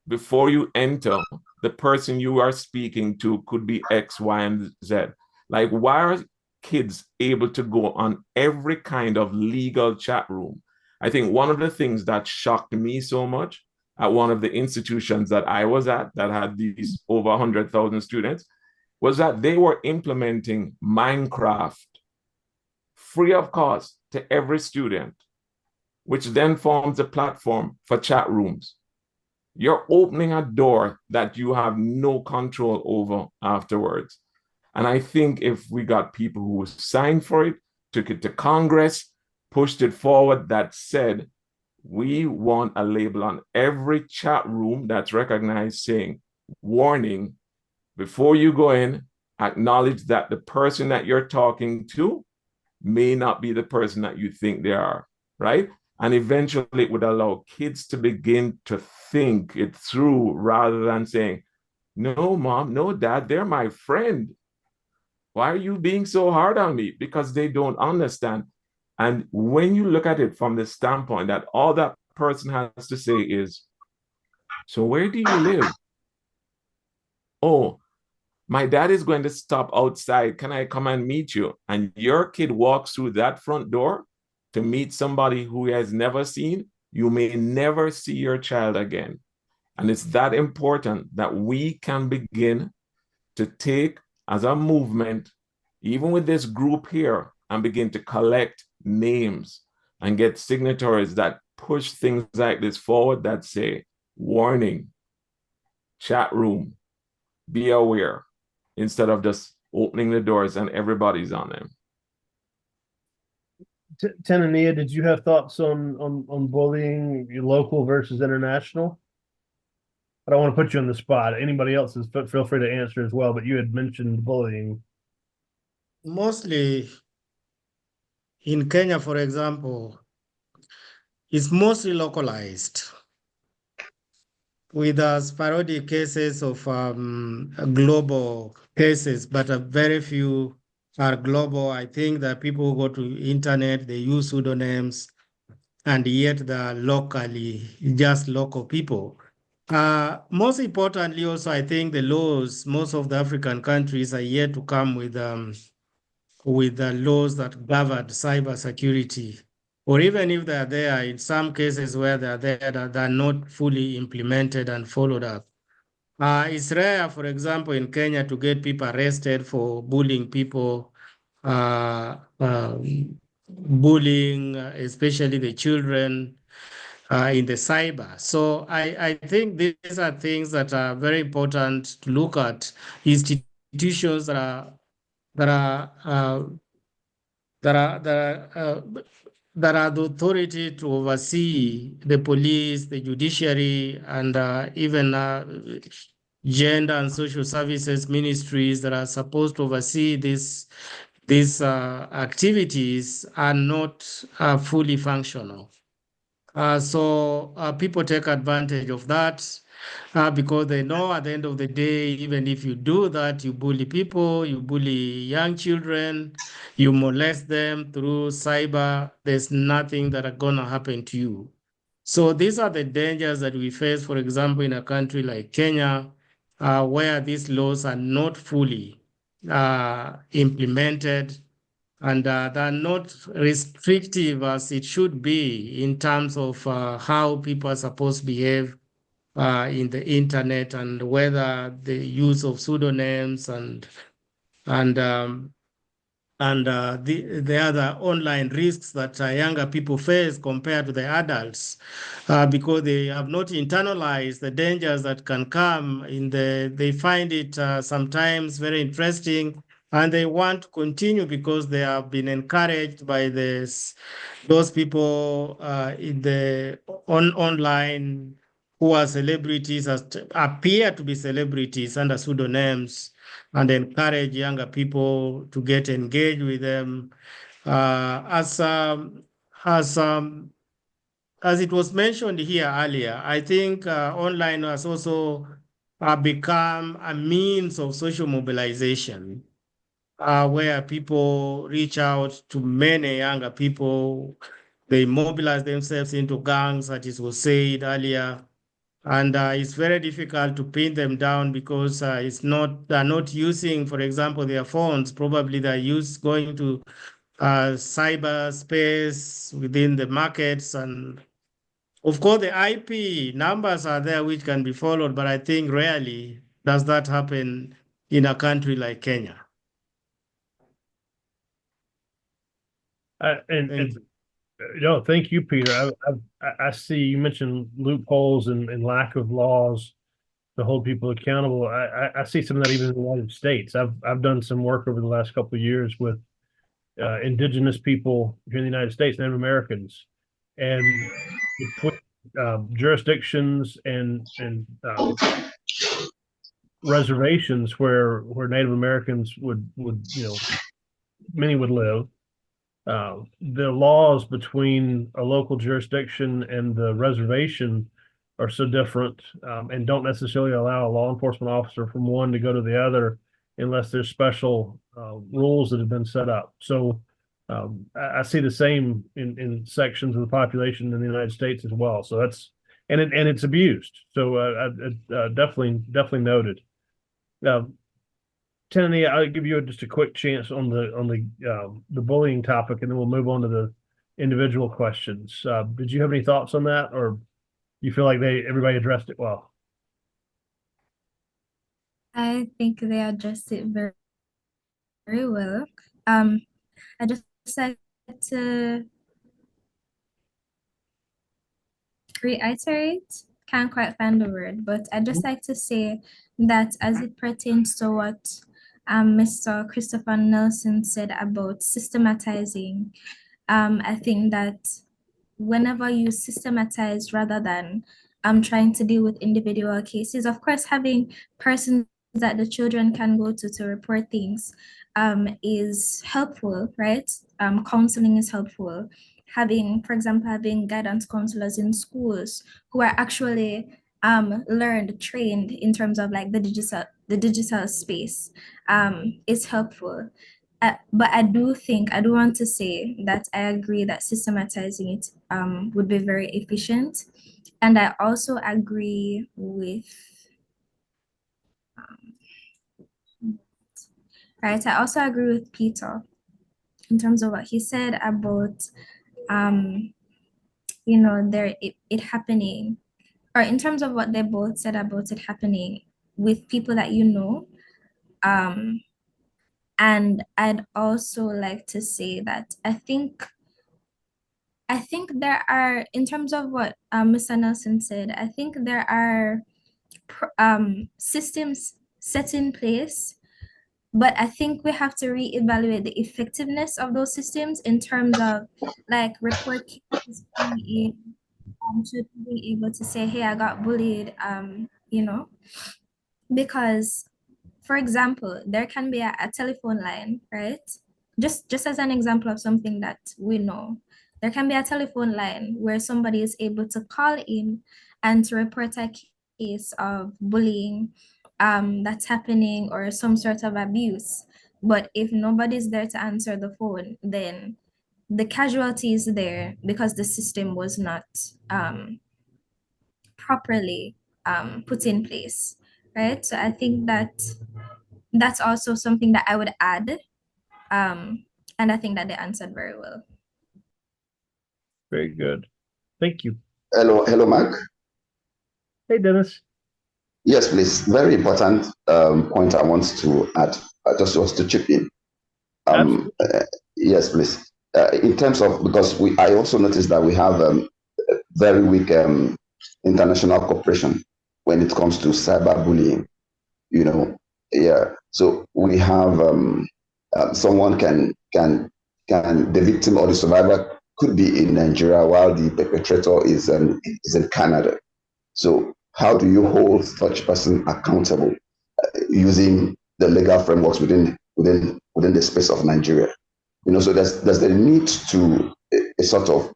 before you enter, the person you are speaking to could be X, Y, and Z? Like, why are kids able to go on every kind of legal chat room? I think one of the things that shocked me so much at one of the institutions that I was at that had these over 100,000 students was that they were implementing Minecraft free of cost to every student, which then forms a platform for chat rooms. You're opening a door that you have no control over afterwards. And I think if we got people who signed for it, took it to Congress, pushed it forward, that said, we want a label on every chat room that's recognized saying, warning, before you go in, acknowledge that the person that you're talking to may not be the person that you think they are, right? And eventually it would allow kids to begin to think it through rather than saying, no, mom, no, dad, they're my friend. Why are you being so hard on me? Because they don't understand. And when you look at it from the standpoint that all that person has to say is, so where do you live? Oh, my dad is going to stop outside. Can I come and meet you? And your kid walks through that front door to meet somebody who he has never seen. You may never see your child again. And it's that important that we can begin to take as a movement, even with this group here, and begin to collect names and get signatories that push things like this forward that say, warning, chat room, be aware, instead of just opening the doors and everybody's on them. Tanania, did you have thoughts on bullying, local versus international? I don't want to put you on the spot. Anybody else is feel free to answer as well. But you had mentioned bullying. Mostly in Kenya, for example, it's mostly localized with sporadic cases of global cases, but very few are global. I think that people go to internet, they use pseudonyms, and yet they're locally, just local people. Most importantly, also, I think the laws, most of the African countries are yet to come with the laws that govern cybersecurity, or even if they're there, in some cases where they're there, they're not fully implemented and followed up. It's rare, for example, in Kenya to get people arrested for bullying people, bullying, especially the children in the cyber. So I think these are things that are very important to look at. Institutions that are uh, that are the authority to oversee the police, the judiciary, and even gender and social services ministries that are supposed to oversee these activities are not fully functional. So people take advantage of that because they know at the end of the day, even if you do that, you bully people, you bully young children, you molest them through cyber, there's nothing that are going to happen to you. So these are the dangers that we face, for example, in a country like Kenya, where these laws are not fully implemented and they're not restrictive as it should be in terms of how people are supposed to behave in the internet, and whether the use of pseudonyms and the other online risks that younger people face compared to the adults, because they have not internalized the dangers that can come they find it sometimes very interesting, and they want to continue because they have been encouraged by those people in the online who are celebrities, appear to be celebrities under pseudonyms, and encourage younger people to get engaged with them. As it was mentioned here earlier, I think online has also become a means of social mobilization, where people reach out to many younger people. They mobilize themselves into gangs, as it was said earlier. And it's very difficult to pin them down because they're not using, for example, their phones. Probably they're going to cyberspace within the markets. And of course, the IP numbers are there which can be followed, but I think rarely does that happen in a country like Kenya. Thank you, Peter. I see you mentioned loopholes and lack of laws to hold people accountable. I see some of that even in the United States. I've done some work over the last couple of years with indigenous people here in the United States, Native Americans, and between jurisdictions and reservations where Native Americans would many would live. The laws between a local jurisdiction and the reservation are so different, and don't necessarily allow a law enforcement officer from one to go to the other unless there's special rules that have been set up. So I see the same in sections of the population in the United States as well. So it's abused. So definitely noted. Tenney, I'll give you just a quick chance on the bullying topic, and then we'll move on to the individual questions. Did you have any thoughts on that, or you feel like everybody addressed it well? I think they addressed it very, very well. I just like to reiterate, can't quite find the word, but I'd just like to say that as it pertains to what Mr. Christopher Nelson said about systematizing I think that whenever you systematize rather than trying to deal with individual cases, of course, having persons that the children can go to report things is helpful, right? Counseling is helpful. Having, for example, having guidance counselors in schools who are actually learned, trained in terms of like the digital space is helpful. But I do want to say that I agree that systematizing it would be very efficient. And I also agree with, right, I also agree with Peter in terms of what he said about, um, it happening, or in terms of what they both said about it happening with people that you know. Um, and I'd also like to say that I think there are, in terms of what Mr. Nelson said, I think there are systems set in place, but I think we have to reevaluate the effectiveness of those systems in terms of like report cases to be able to say, hey, I got bullied, because for example, there can be a telephone line, right? Just as an example of something that we know, there can be a telephone line where somebody is able to call in and to report a case of bullying that's happening or some sort of abuse. But if nobody's there to answer the phone, then the casualty is there because the system was not properly put in place, right? So I think that that's also something that I would add. And I think that they answered very well. Very good. Thank you. Hello, Mark. Hey, Dennis. Yes, please. Very important point I want to add. I just want to chip in. Yes, please. In terms of, because I also noticed that we have very weak international cooperation when it comes to cyberbullying. Yeah. So we have someone the victim or the survivor could be in Nigeria while the perpetrator is in Canada. So how do you hold such person accountable using the legal frameworks within the space of Nigeria? So there's the need to a sort of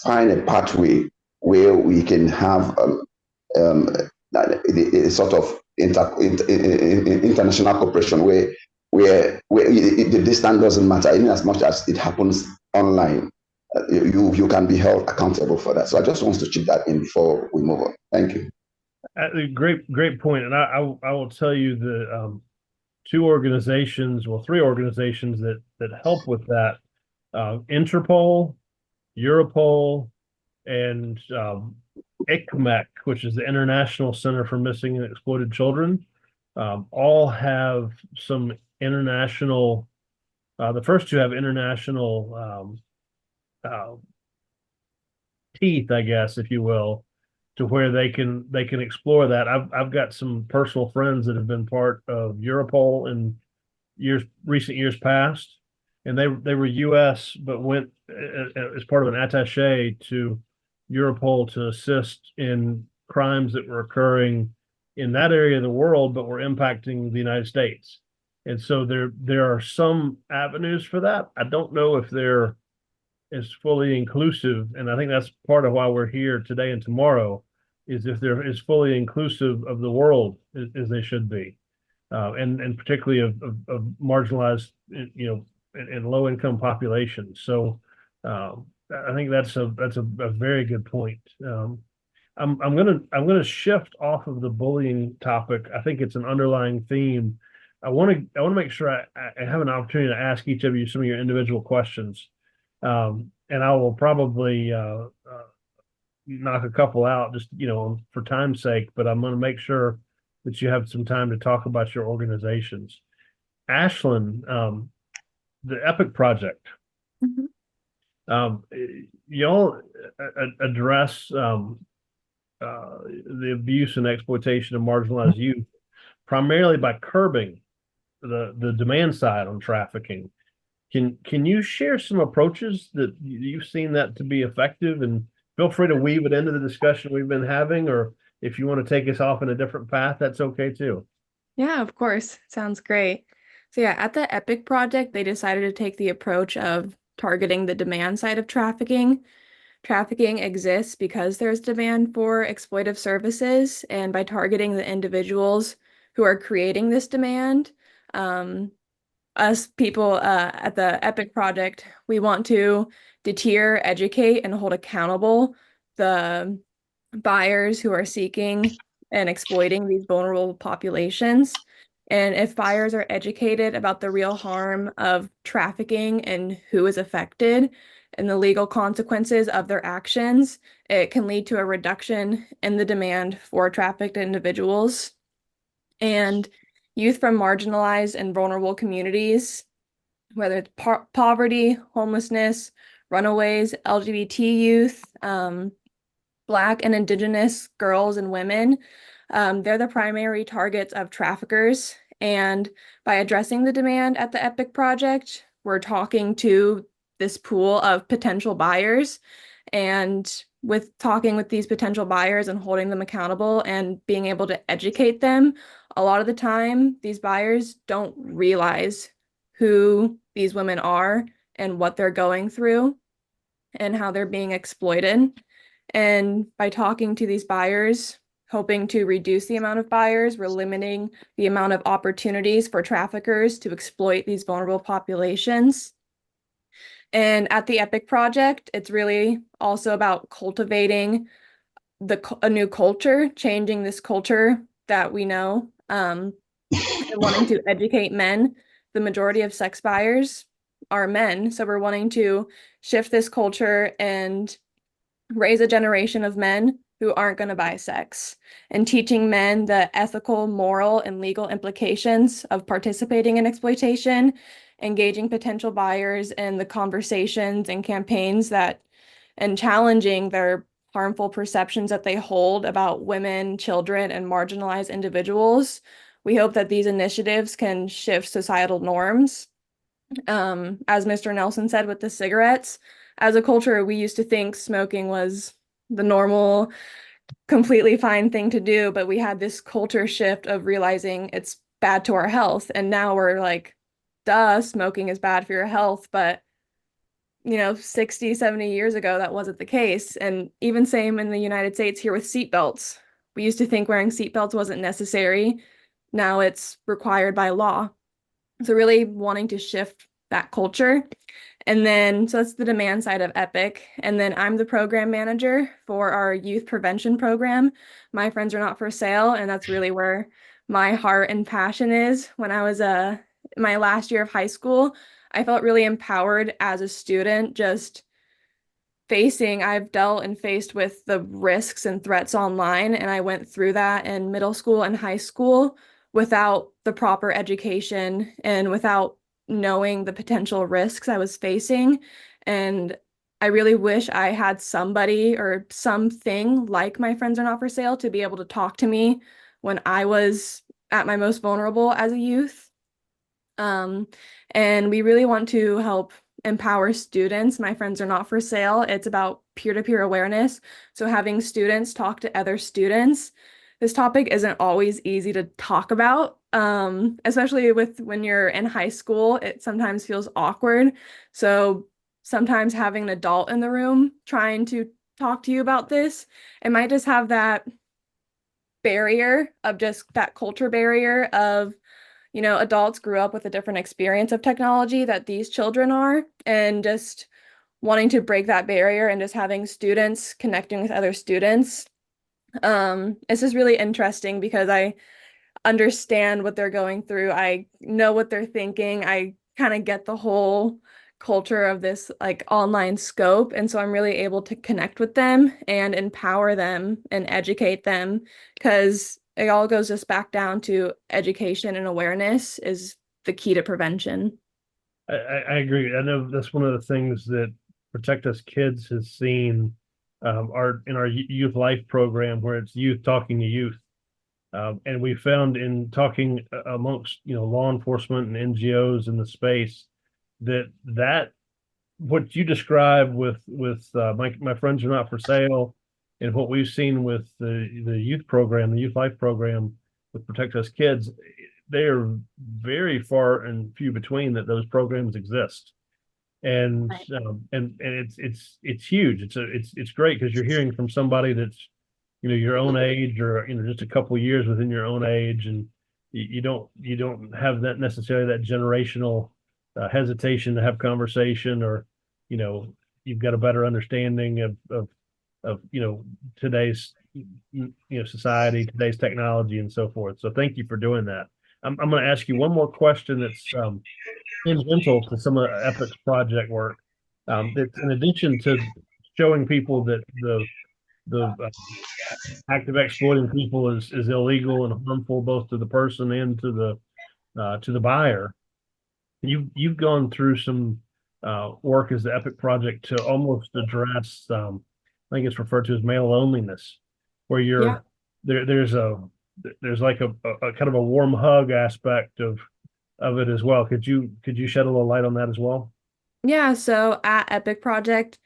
find a pathway where we can have a sort of international cooperation where the distance doesn't matter, even as much as it happens online. You can be held accountable for that. So I just want to chip that in before we move on. Thank you. Great point. And I will tell you the three organizations that help with that: Interpol, Europol, and ICMEC, which is the International Center for Missing and Exploited Children. All have some international. The first two have international teeth, I guess, if you will, to where they can explore that. I've got some personal friends that have been part of Europol in recent years past, and they were U.S. but went as part of an attaché to Europol to assist in crimes that were occurring in that area of the world, but were impacting the United States. And so there are some avenues for that. I don't know if they're as fully inclusive, and I think that's part of why we're here today and tomorrow, is if they're as fully inclusive of the world as they should be, and particularly of marginalized, and low income populations. So I think that's a very good point. I'm gonna shift off of the bullying topic. I think it's an underlying theme. I want to make sure I have an opportunity to ask each of you some of your individual questions, and I will probably knock a couple out just for time's sake. But I'm going to make sure that you have some time to talk about your organizations. Ashlyn, the Epic Project. Y'all address the abuse and exploitation of marginalized youth primarily by curbing the demand side on trafficking. Can you share some approaches that you've seen that to be effective? And feel free to weave it into the discussion we've been having, or if you want to take us off in a different path, that's okay too. Yeah, of course. Sounds great. So yeah, at the EPIC project, they decided to take the approach of targeting the demand side of trafficking. Trafficking exists because there's demand for exploitive services, and by targeting the individuals who are creating this demand, um, us people at the EPIC project, we want to deter, educate, and hold accountable the buyers who are seeking and exploiting these vulnerable populations. And if buyers are educated about the real harm of trafficking and who is affected and the legal consequences of their actions, it can lead to a reduction in the demand for trafficked individuals. And youth from marginalized and vulnerable communities, whether it's poverty, homelessness, runaways, LGBT youth, Black and Indigenous girls and women, they're the primary targets of traffickers. And by addressing the demand at the EPIC project, we're talking to this pool of potential buyers. And with talking with these potential buyers and holding them accountable and being able to educate them, a lot of the time, these buyers don't realize who these women are and what they're going through and how they're being exploited. And by talking to these buyers, hoping to reduce the amount of buyers, we're limiting the amount of opportunities for traffickers to exploit these vulnerable populations. And at the EPIC project, it's really also about cultivating a new culture, changing this culture that we know, and wanting to educate men. The majority of sex buyers are men, so we're wanting to shift this culture and raise a generation of men who aren't going to buy sex, and teaching men the ethical, moral, and legal implications of participating in exploitation, engaging potential buyers in the conversations and campaigns and challenging their harmful perceptions that they hold about women, children, and marginalized individuals. We hope that these initiatives can shift societal norms. As Mr. Nelson said with the cigarettes, as a culture, we used to think smoking was the normal, completely fine thing to do, but we had this culture shift of realizing it's bad to our health. And now we're like, duh, smoking is bad for your health. But, 60, 70 years ago, that wasn't the case. And even same in the United States here with seatbelts. We used to think wearing seatbelts wasn't necessary. Now it's required by law. So really wanting to shift that culture. And then, so that's the demand side of EPIC. And then I'm the program manager for our youth prevention program. My Friends Are Not for Sale. And that's really where my heart and passion is. When I was my last year of high school, I felt really empowered as a student, just I've dealt and faced with the risks and threats online, and I went through that in middle school and high school without the proper education and without knowing the potential risks I was facing. And I really wish I had somebody or something like My Friends Are Not for Sale to be able to talk to me when I was at my most vulnerable as a youth. And we really want to help empower students. My Friends Are Not for Sale. It's about peer-to-peer awareness. So having students talk to other students. This topic isn't always easy to talk about, especially when you're in high school. It sometimes feels awkward. So sometimes having an adult in the room trying to talk to you about this, it might just have that barrier of just that culture barrier of adults grew up with a different experience of technology that these children are, and just wanting to break that barrier and just having students connecting with other students. It's just really interesting because I understand what they're going through. I know what they're thinking. I kind of get the whole culture of this like online scope. And so I'm really able to connect with them and empower them and educate them, because it all goes just back down to education and awareness is the key to prevention. I agree. I know that's one of the things that Protect Us Kids has seen in our youth life program, where it's youth talking to youth. And we found in talking amongst law enforcement and NGOs in the space that what you described with my friends are not for sale, and what we've seen with the youth program, the youth life program with Protect Us Kids, they are very far and few between that those programs exist. And Right. and it's huge. It's great because you're hearing from somebody that's your own age, or just a couple of years within your own age, and you don't have that necessarily that generational hesitation to have conversation, or you've got a better understanding of today's society, today's technology, and so forth. So thank you for doing that. I'm going to ask you one more question that's tangential to some of Epic's project work. That's in addition to showing people that the act of exploiting people is illegal and harmful both to the person and to the buyer. You've gone through some work as the Epic project to almost address I think it's referred to as male loneliness, where Yeah. there's like a kind of a warm hug aspect of it as well. Could you shed a little light on that as well? Yeah, so at Epic Project,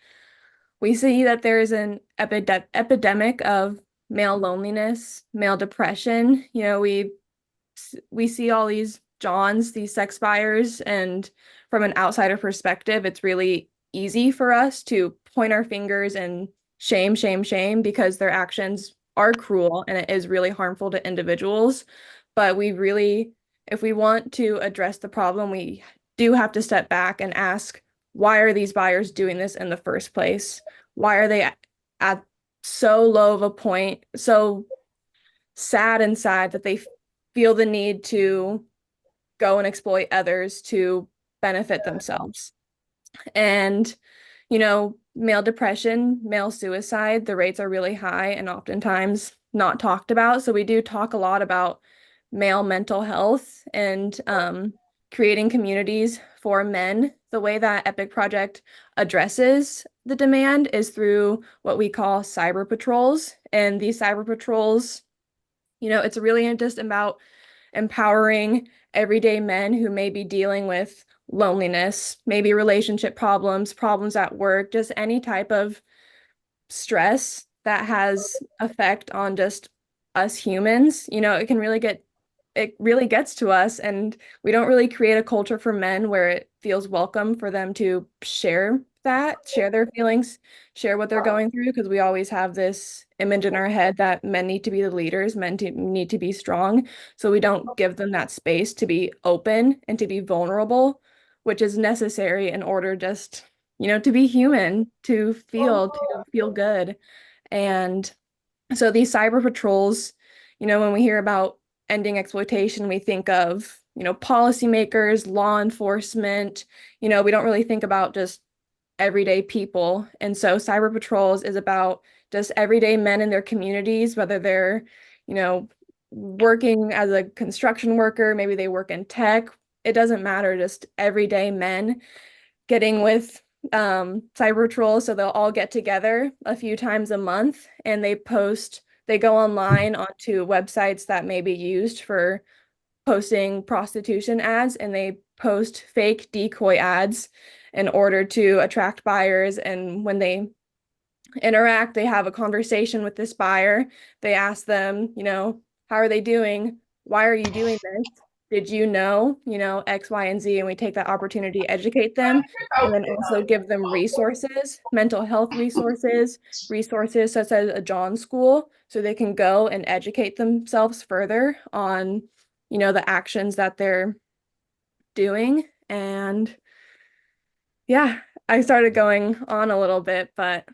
we see that there is an epidemic of male loneliness, male depression. We see all these Johns, these sex buyers, and from an outsider perspective, it's really easy for us to point our fingers and shame, shame, shame because their actions are cruel and it is really harmful to individuals. But if we want to address the problem, we do have to step back and ask, why are these buyers doing this in the first place? Why are they at so low of a point, so sad inside that they feel the need to go and exploit others to benefit themselves? And, male depression, male suicide, the rates are really high and oftentimes not talked about. So we do talk a lot about male mental health and creating communities for men. The way that Epic Project addresses the demand is through what we call cyber patrols. And these cyber patrols, it's really just about empowering everyday men who may be dealing with loneliness, maybe relationship problems, problems at work, just any type of stress that has effect on just us humans. It really gets to us, and we don't really create a culture for men where it feels welcome for them to share their feelings, share what they're going through, because we always have this image in our head that men need to be the leaders, need to be strong. So we don't give them that space to be open and to be vulnerable, which is necessary in order just, to be human, to feel good. And so these cyber patrols, when we hear about ending exploitation, we think of, policymakers, law enforcement, we don't really think about just everyday people. And so cyber patrols is about just everyday men in their communities, whether they're, working as a construction worker, maybe they work in tech, it doesn't matter, just everyday men getting with cyber patrols. So they'll all get together a few times a month and they go online onto websites that may be used for posting prostitution ads, and they post fake decoy ads in order to attract buyers. And when they interact, they have a conversation with this buyer. They ask them, how are they doing? Why are you doing this? Did you know, X, Y, and Z? And we take that opportunity to educate them and then also give them resources, mental health resources such as a John School, so they can go and educate themselves further on, the actions that they're doing. And yeah, I started going on a little bit, but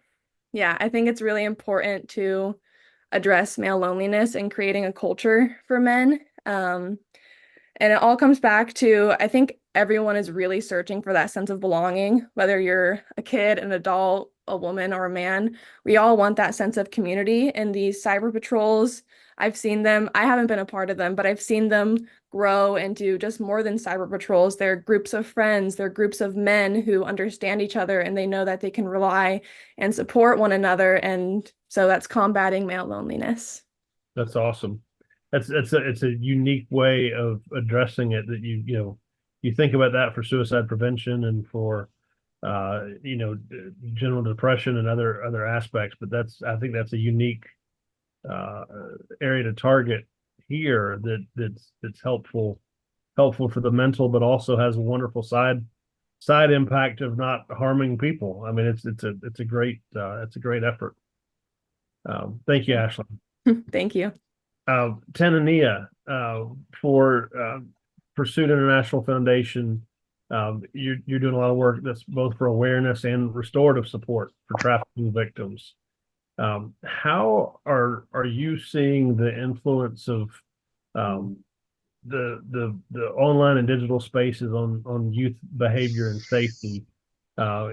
yeah, I think it's really important to address male loneliness and creating a culture for men. And it all comes back to, I think everyone is really searching for that sense of belonging, whether you're a kid, an adult, a woman, or a man. We all want that sense of community. And these cyber patrols, I've seen them, I haven't been a part of them, but I've seen them grow into just more than cyber patrols. They're groups of friends, they're groups of men who understand each other and they know that they can rely and support one another. And so that's combating male loneliness. That's awesome. It's a unique way of addressing it that you think about that for suicide prevention and for general depression and other aspects. But I think that's a unique area to target here that's helpful for the mental, but also has a wonderful side impact of not harming people. I mean, it's a great effort. Thank you, Ashley. Thank you. Tanania, for Pursuit International Foundation, you're doing a lot of work that's both for awareness and restorative support for trafficking victims. How are you seeing the influence of the online and digital spaces on youth behavior and safety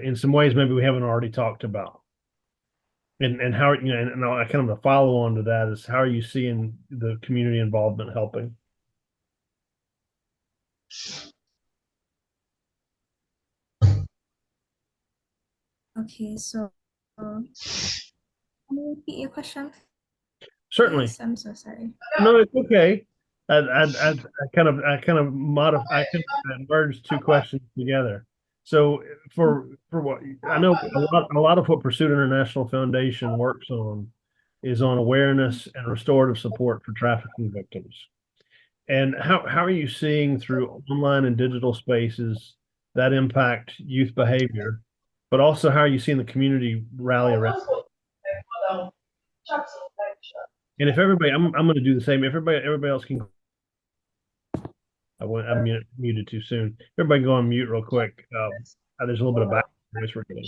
in some ways maybe we haven't already talked about? And how, and kind of a follow on to that is, how are you seeing the community involvement helping? Okay, so can you repeat your question? Certainly. Please? I'm so sorry. No, it's okay. I kind of merged two questions together. So for what I know, a lot of what Pursuit International Foundation works on is on awareness and restorative support for trafficking victims. And how are you seeing through online and digital spaces that impact youth behavior, but also how are you seeing the community rally around? And if everybody, I'm going to do the same. If everybody else can, I'm muted too soon. Everybody go on mute real quick. There's a little bit of background noise we're getting.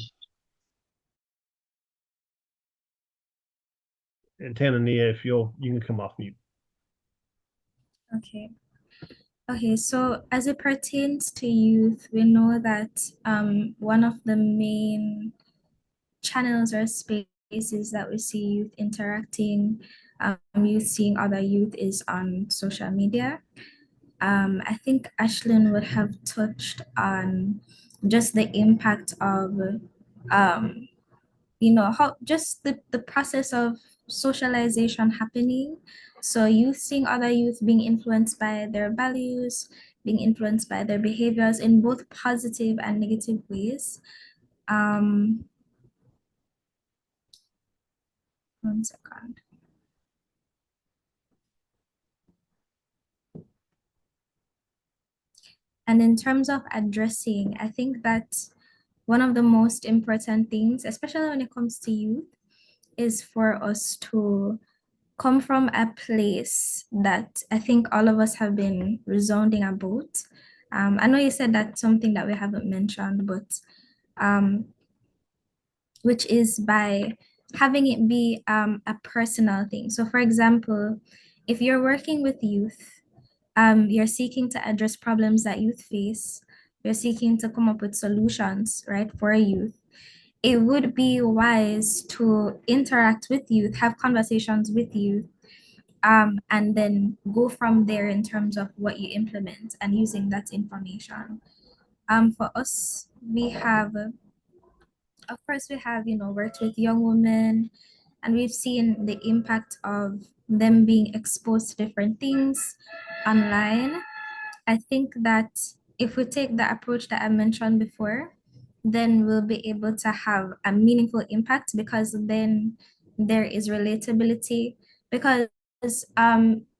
And Tanania, if you can come off mute. Okay. Okay, so as it pertains to youth, we know that one of the main channels or spaces that we see youth interacting, youth seeing other youth, is on social media. I think Ashlyn would have touched on just the impact of, how just the process of socialization happening. So youth seeing other youth being influenced by their values, being influenced by their behaviors in both positive and negative ways. One second. And in terms of addressing, I think that one of the most important things, especially when it comes to youth, is for us to come from a place that I think all of us have been resounding about. I know you said that's something that we haven't mentioned, but which is by having it be a personal thing. So for example, if you're working with youth, you're seeking to address problems that youth face, you're seeking to come up with solutions, right, for youth. It would be wise to interact with youth, have conversations with youth, and then go from there in terms of what you implement and using that information. For us, we have, of course, we have, worked with young women, and we've seen the impact of them being exposed to different things online. I think that if we take the approach that I mentioned before, then we'll be able to have a meaningful impact, because then there is relatability. Because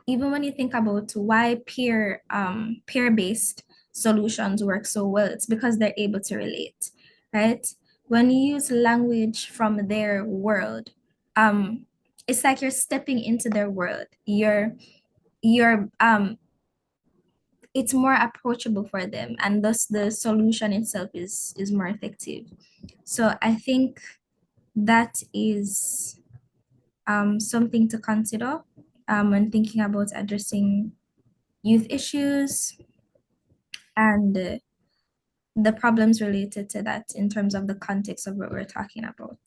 even when you think about why peer-based solutions work so well, it's because they're able to relate, right? When you use language from their world, it's like you're stepping into their world. You're it's more approachable for them, and thus the solution itself is more effective. So I think that is something to consider when thinking about addressing youth issues and the problems related to that in terms of the context of what we're talking about.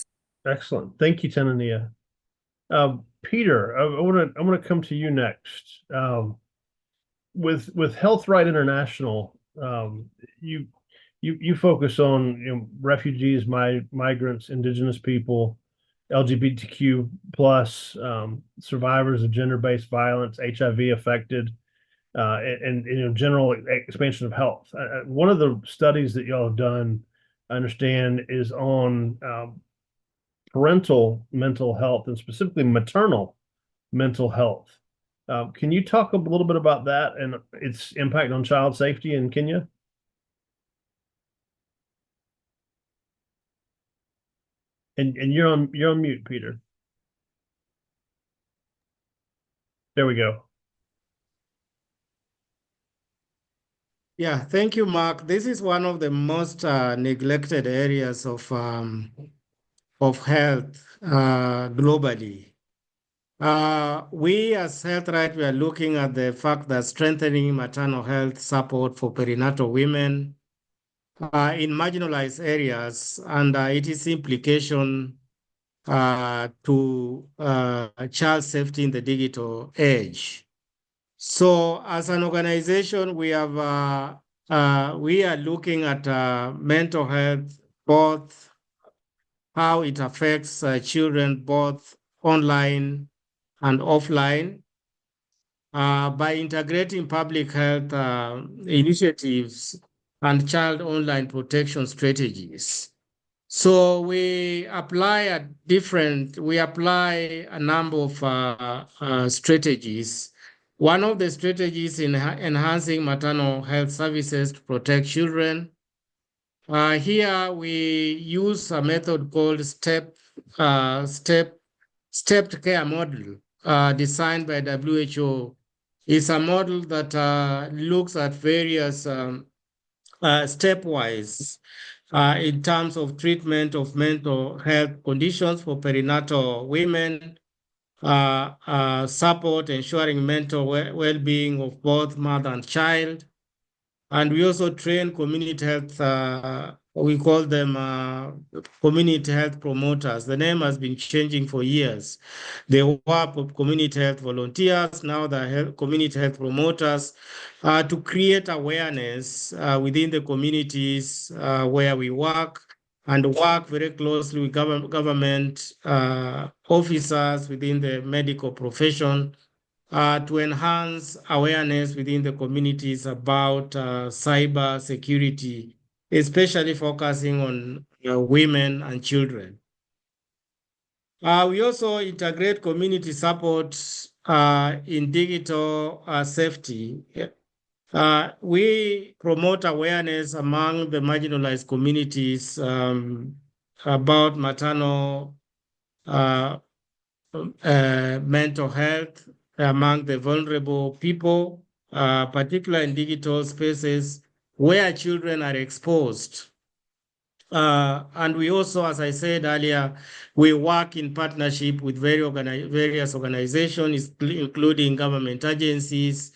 Excellent. Thank you, Tanania. Peter, I want to come to you next. With Health Right International, you focus on refugees, migrants, indigenous people, LGBTQ plus, survivors of gender-based violence, HIV affected. and general expansion of health. One of the studies that y'all have done, I understand, is on parental mental health and specifically maternal mental health. Can you talk a little bit about that and its impact on child safety in Kenya? And you're on mute, Peter. There we go. Yeah, thank you, Mark. This is one of the most neglected areas of health globally. We as Health Right, we are looking at the fact that strengthening maternal health support for perinatal women in marginalized areas and its implication to child safety in the digital age. So as an organization, we are looking at mental health, both how it affects children, both online and offline, by integrating public health initiatives and child online protection strategies. So we apply a number of strategies. One of the strategies in enhancing maternal health services to protect children. Here we use a method called stepped care model designed by WHO. It's a model that looks at various stepwise in terms of treatment of mental health conditions for perinatal women, support ensuring mental well-being of both mother and child. And we also train community health, we call them community health promoters. The name has been changing for years. They were community health volunteers, now the community health promoters, to create awareness within the communities where we work and work very closely with government officers within the medical profession to enhance awareness within the communities about cyber security, especially focusing on women and children. We also integrate community support in digital safety. We promote awareness among the marginalized communities about maternal mental health among the vulnerable people, particularly in digital spaces where children are exposed. And we also, as I said earlier, we work in partnership with various organizations, including government agencies,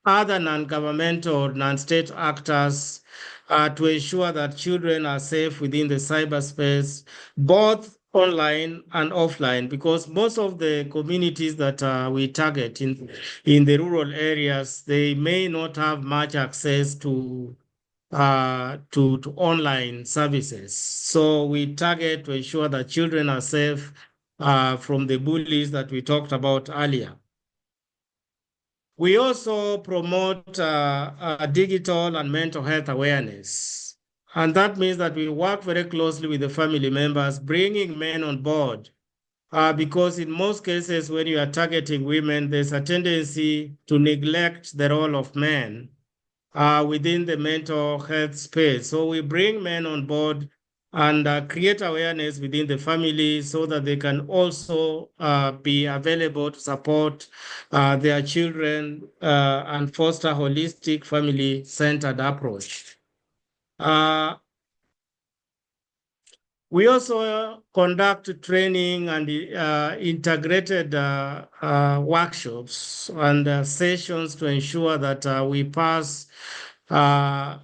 other non-governmental, non-state actors, to ensure that children are safe within the cyberspace, both online and offline, because most of the communities that we target in the rural areas, they may not have much access to online services. So we target to ensure that children are safe from the bullies that we talked about earlier. We also promote digital and mental health awareness. And that means that we work very closely with the family members, bringing men on board. Because in most cases, when you are targeting women, there's a tendency to neglect the role of men within the mental health space. So we bring men on board and create awareness within the family so that they can also be available to support their children and foster holistic family-centered approach. We also conduct training and integrated workshops and sessions to ensure that we pass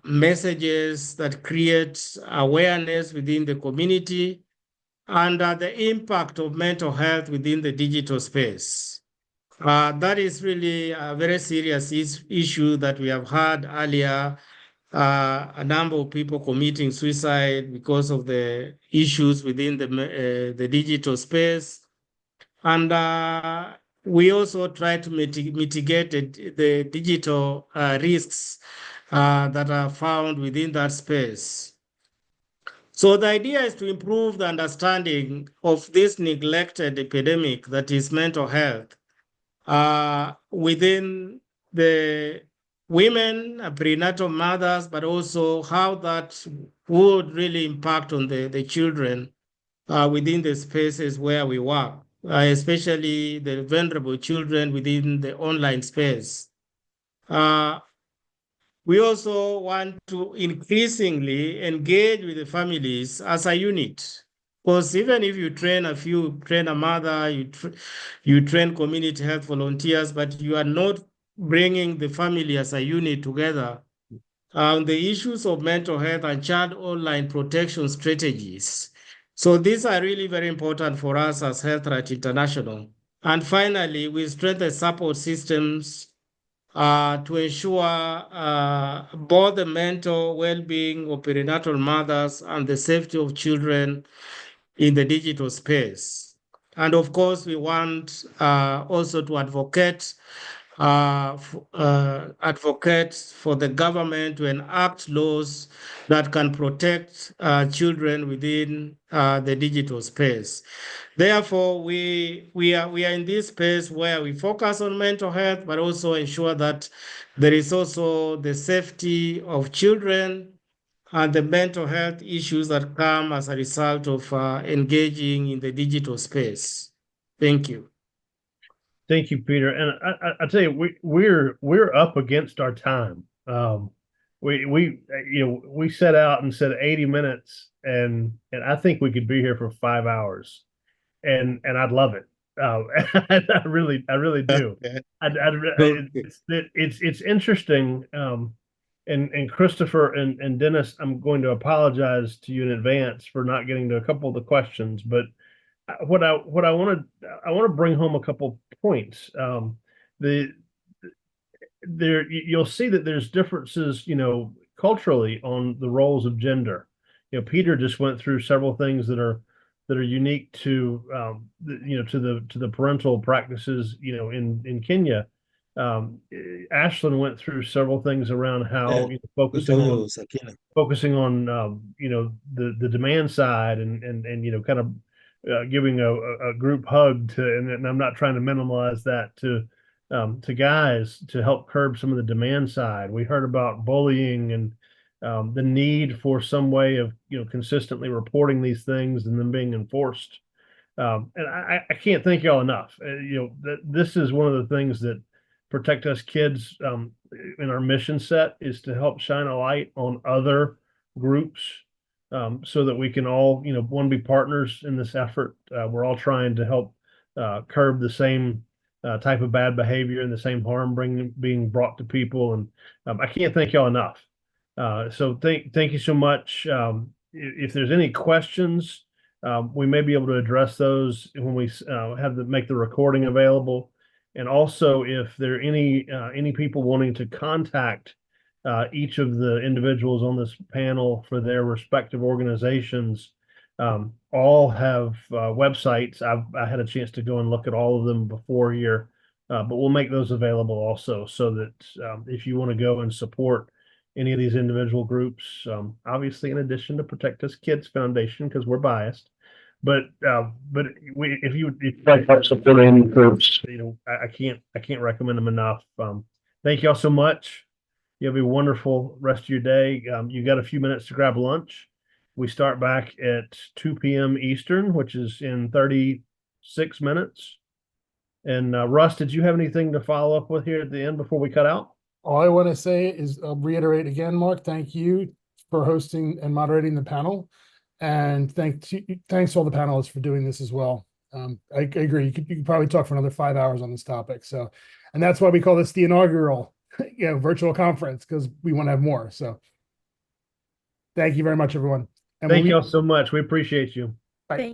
messages that create awareness within the community and the impact of mental health within the digital space. That is really a very serious issue that we have had earlier. A number of people committing suicide because of the issues within the digital space. And we also try to mitigate the digital risks that are found within that space. So the idea is to improve the understanding of this neglected epidemic that is mental health within the women, prenatal mothers, but also how that would really impact on the children within the spaces where we work, especially the vulnerable children within the online space. We also want to increasingly engage with the families as a unit. Because even if you train a mother, you train community health volunteers, but you are not bringing the family as a unit together on the issues of mental health and child online protection strategies. So these are really very important for us as Health Right International. And finally, we strengthen support systems to ensure both the mental well-being of perinatal mothers and the safety of children in the digital space. And of course, we want also to advocate for the government to enact laws that can protect children within the digital space. Therefore, we are in this space where we focus on mental health, but also ensure that there is also the safety of children and the mental health issues that come as a result of engaging in the digital space. Thank you. Thank you, Peter. And I tell you, we're up against our time. We set out and said 80 minutes, and I think we could be here for 5 hours, and I'd love it. I really do. It's interesting. And Christopher and Dennis, I'm going to apologize to you in advance for not getting to a couple of the questions, but what I want to bring home a couple points. You'll see that there's differences, culturally on the roles of gender. Peter just went through several things that are unique to to the parental practices, in Kenya. Ashlyn went through several things around how focusing on the demand side and kind of giving a group hug and I'm not trying to minimize that to guys to help curb some of the demand side. We heard about bullying and the need for some way of consistently reporting these things and them being enforced. And I can't thank y'all enough. This is one of the things that Protect Us Kids in our mission set is to help shine a light on other groups so that we can all, be partners in this effort. We're all trying to help curb the same type of bad behavior and the same harm being brought to people. And I can't thank y'all enough. So thank you so much. If there's any questions, we may be able to address those when we make the recording available. And also, if there are any people wanting to contact each of the individuals on this panel for their respective organizations, all have websites. I had a chance to go and look at all of them before here, but we'll make those available also so that if you want to go and support any of these individual groups, obviously in addition to Protect Us Kids Foundation, because we're biased, but if you like help support any groups, I can't recommend them enough. Thank you all so much. You have a wonderful rest of your day. You got a few minutes to grab lunch. We start back at 2 p.m. Eastern, which is in 36 minutes. And Russ, did you have anything to follow up with here at the end before we cut out? All I want to say is reiterate again, Mark, thank you for hosting and moderating the panel. And thanks to all the panelists for doing this as well. I agree. You could probably talk for another 5 hours on this topic. So, and that's why we call this the inaugural virtual conference, because we want to have more. So thank you very much, everyone. And thank you all so much. We appreciate you. Bye. Thank